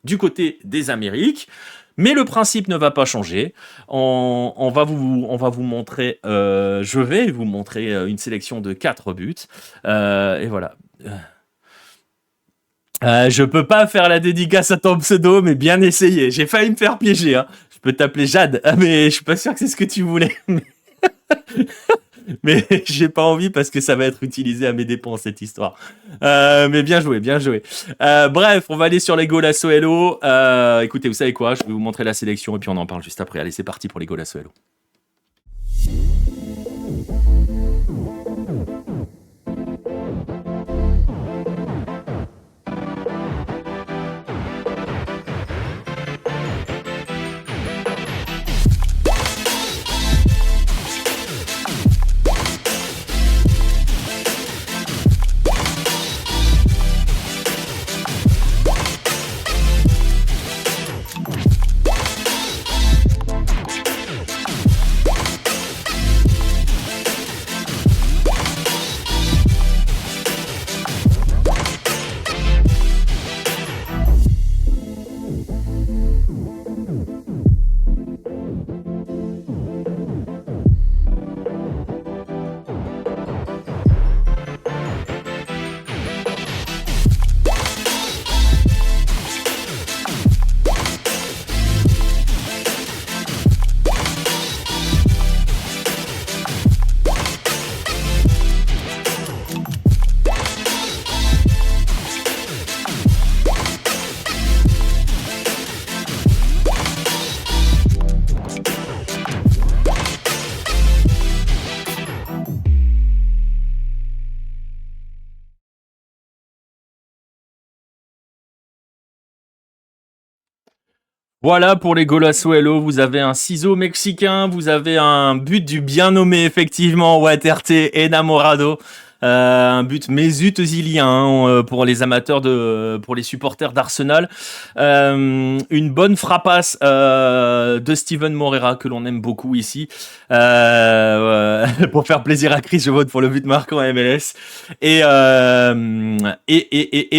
du côté des Amériques, mais le principe ne va pas changer. On va vous montrer, je vais vous montrer une sélection de 4 buts. Et voilà. Je peux pas faire la dédicace à ton pseudo, mais bien essayé. J'ai failli me faire piéger. Hein. Je peux t'appeler Jade, mais je suis pas sûr que c'est ce que tu voulais. Mais j'ai pas envie parce que ça va être utilisé à mes dépens cette histoire. Mais bien joué, bien joué. Bref, on va aller sur les Golasso Hello. Écoutez, vous savez quoi? Je vais vous montrer la sélection et puis on en parle juste après. Allez, c'est parti pour les Golasso Hello. Voilà pour les Golasso Hello, vous avez un ciseau mexicain, vous avez un but du bien nommé effectivement Waterté Enamorado. Un but Mesut Özilien hein, pour les amateurs pour les supporters d'Arsenal. Une bonne frappasse de Steven Moreira que l'on aime beaucoup ici. Pour faire plaisir à Chris, je vote pour le but marquant à MLS. Et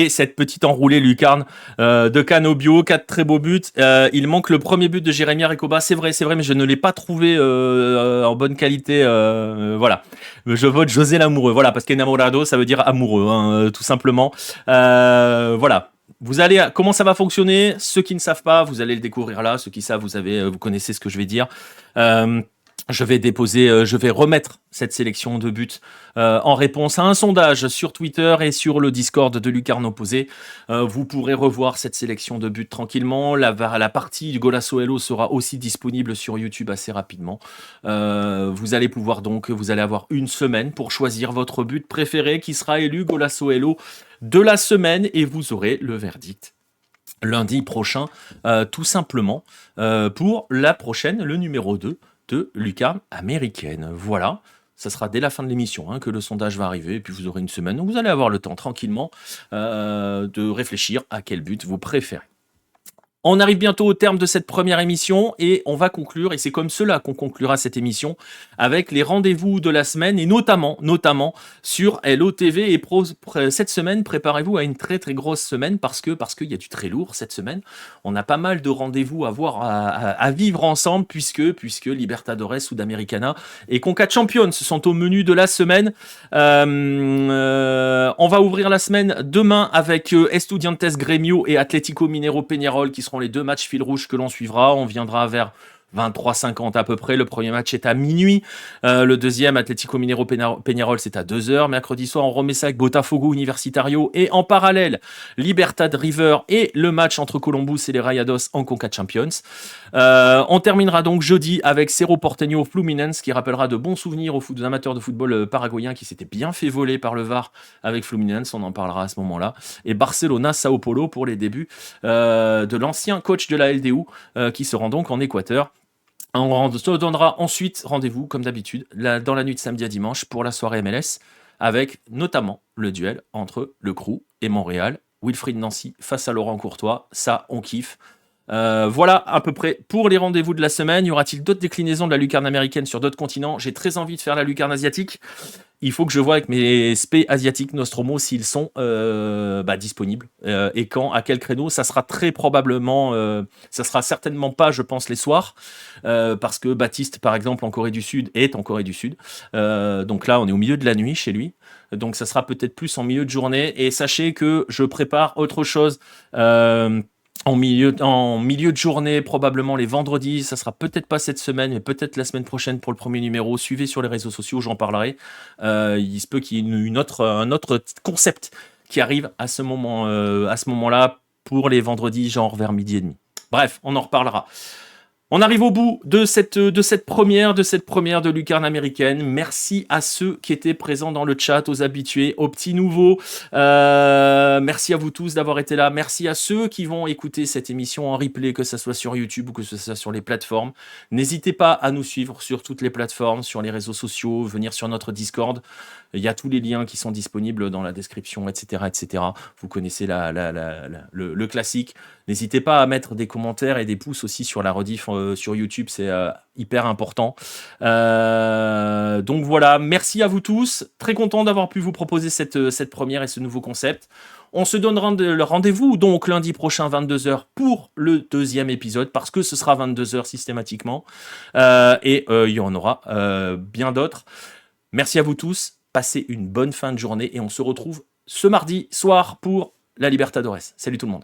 cette petite enroulée lucarne de Canobio, 4 très beaux buts. Il manque le premier but de Jeremia Recoba, c'est vrai, mais je ne l'ai pas trouvé en bonne qualité. Voilà, je vote José Lamoureux. Voilà, parce qu'enamorado, ça veut dire amoureux, hein, tout simplement. Voilà. Comment ça va fonctionner? Ceux qui ne savent pas, vous allez le découvrir là. Ceux qui savent, vous connaissez ce que je vais dire. Je vais remettre cette sélection de buts en réponse à un sondage sur Twitter et sur le Discord de Lucarne Opposé. Vous pourrez revoir cette sélection de buts tranquillement. La partie du Golasso Hello sera aussi disponible sur YouTube assez rapidement. Vous allez avoir une semaine pour choisir votre but préféré qui sera élu Golasso Hello de la semaine et vous aurez le verdict lundi prochain, tout simplement, pour le numéro 2 de Lucarne américaine. Voilà, ça sera dès la fin de l'émission que le sondage va arriver, et puis vous aurez une semaine, donc vous allez avoir le temps tranquillement de réfléchir à quel but vous préférez. On arrive bientôt au terme de cette première émission et on va conclure, et c'est comme cela qu'on conclura cette émission, avec les rendez-vous de la semaine et notamment sur LOTV. Et cette semaine, préparez-vous à une très très grosse semaine parce qu'il y a du très lourd cette semaine. On a pas mal de rendez-vous à vivre ensemble puisque Libertadores, Sudamericana et Conca Champions sont au menu de la semaine. On va ouvrir la semaine demain avec Estudiantes Grêmio et Atlético Mineiro Peñarol qui seront les deux matchs fil rouge que l'on suivra. On viendra vers 23h50 à peu près. Le premier match est à minuit. Le deuxième, Atlético Mineiro Peñarol, c'est à 2h. Mercredi soir, on remet ça avec Botafogo Universitario. Et en parallèle, Libertad River et le match entre Columbus et les Rayados en Conca Champions. On terminera donc jeudi avec Cerro Porteño Fluminense qui rappellera de bons souvenirs aux amateurs de football paraguayen qui s'étaient bien fait voler par le VAR avec Fluminense. On en parlera à ce moment-là. Et Barcelona Sao Paulo pour les débuts de l'ancien coach de la LDU qui se rend donc en Équateur. On se donnera ensuite rendez-vous, comme d'habitude, dans la nuit de samedi à dimanche pour la soirée MLS, avec notamment le duel entre le Crew et Montréal. Wilfried Nancy face à Laurent Courtois, ça, on kiffe. Voilà à peu près pour les rendez-vous de la semaine. Y aura-t-il d'autres déclinaisons de la lucarne américaine sur d'autres continents ? J'ai très envie de faire la lucarne asiatique. Il faut que je vois avec mes spé asiatiques Nostromo s'ils sont disponibles et quand, à quel créneau. Ça sera très probablement, ça sera certainement pas, je pense, les soirs parce que Baptiste, par exemple, est en Corée du Sud. Donc là, on est au milieu de la nuit chez lui. Donc ça sera peut-être plus en milieu de journée. Et sachez que je prépare autre chose. En milieu de journée, probablement les vendredis, ça sera peut-être pas cette semaine, mais peut-être la semaine prochaine pour le premier numéro. Suivez sur les réseaux sociaux, j'en parlerai. Il se peut qu'il y ait un autre concept qui arrive à ce moment-là pour les vendredis, genre vers 12h30. Bref, on en reparlera. On arrive au bout de cette première de lucarne américaine. Merci à ceux qui étaient présents dans le chat, aux habitués, aux petits nouveaux. Merci à vous tous d'avoir été là. Merci à ceux qui vont écouter cette émission en replay, que ce soit sur YouTube ou que ce soit sur les plateformes. N'hésitez pas à nous suivre sur toutes les plateformes, sur les réseaux sociaux, venir sur notre Discord. Il y a tous les liens qui sont disponibles dans la description, etc., etc. Vous connaissez le classique. N'hésitez pas à mettre des commentaires et des pouces aussi sur la rediff sur YouTube, c'est hyper important. Donc voilà, merci à vous tous. Très content d'avoir pu vous proposer cette première et ce nouveau concept. On se donnera le rendez-vous donc lundi prochain 22h pour le deuxième épisode parce que ce sera 22h systématiquement et il y en aura bien d'autres. Merci à vous tous. Passez une bonne fin de journée et on se retrouve ce mardi soir pour la Libertadores. Salut tout le monde.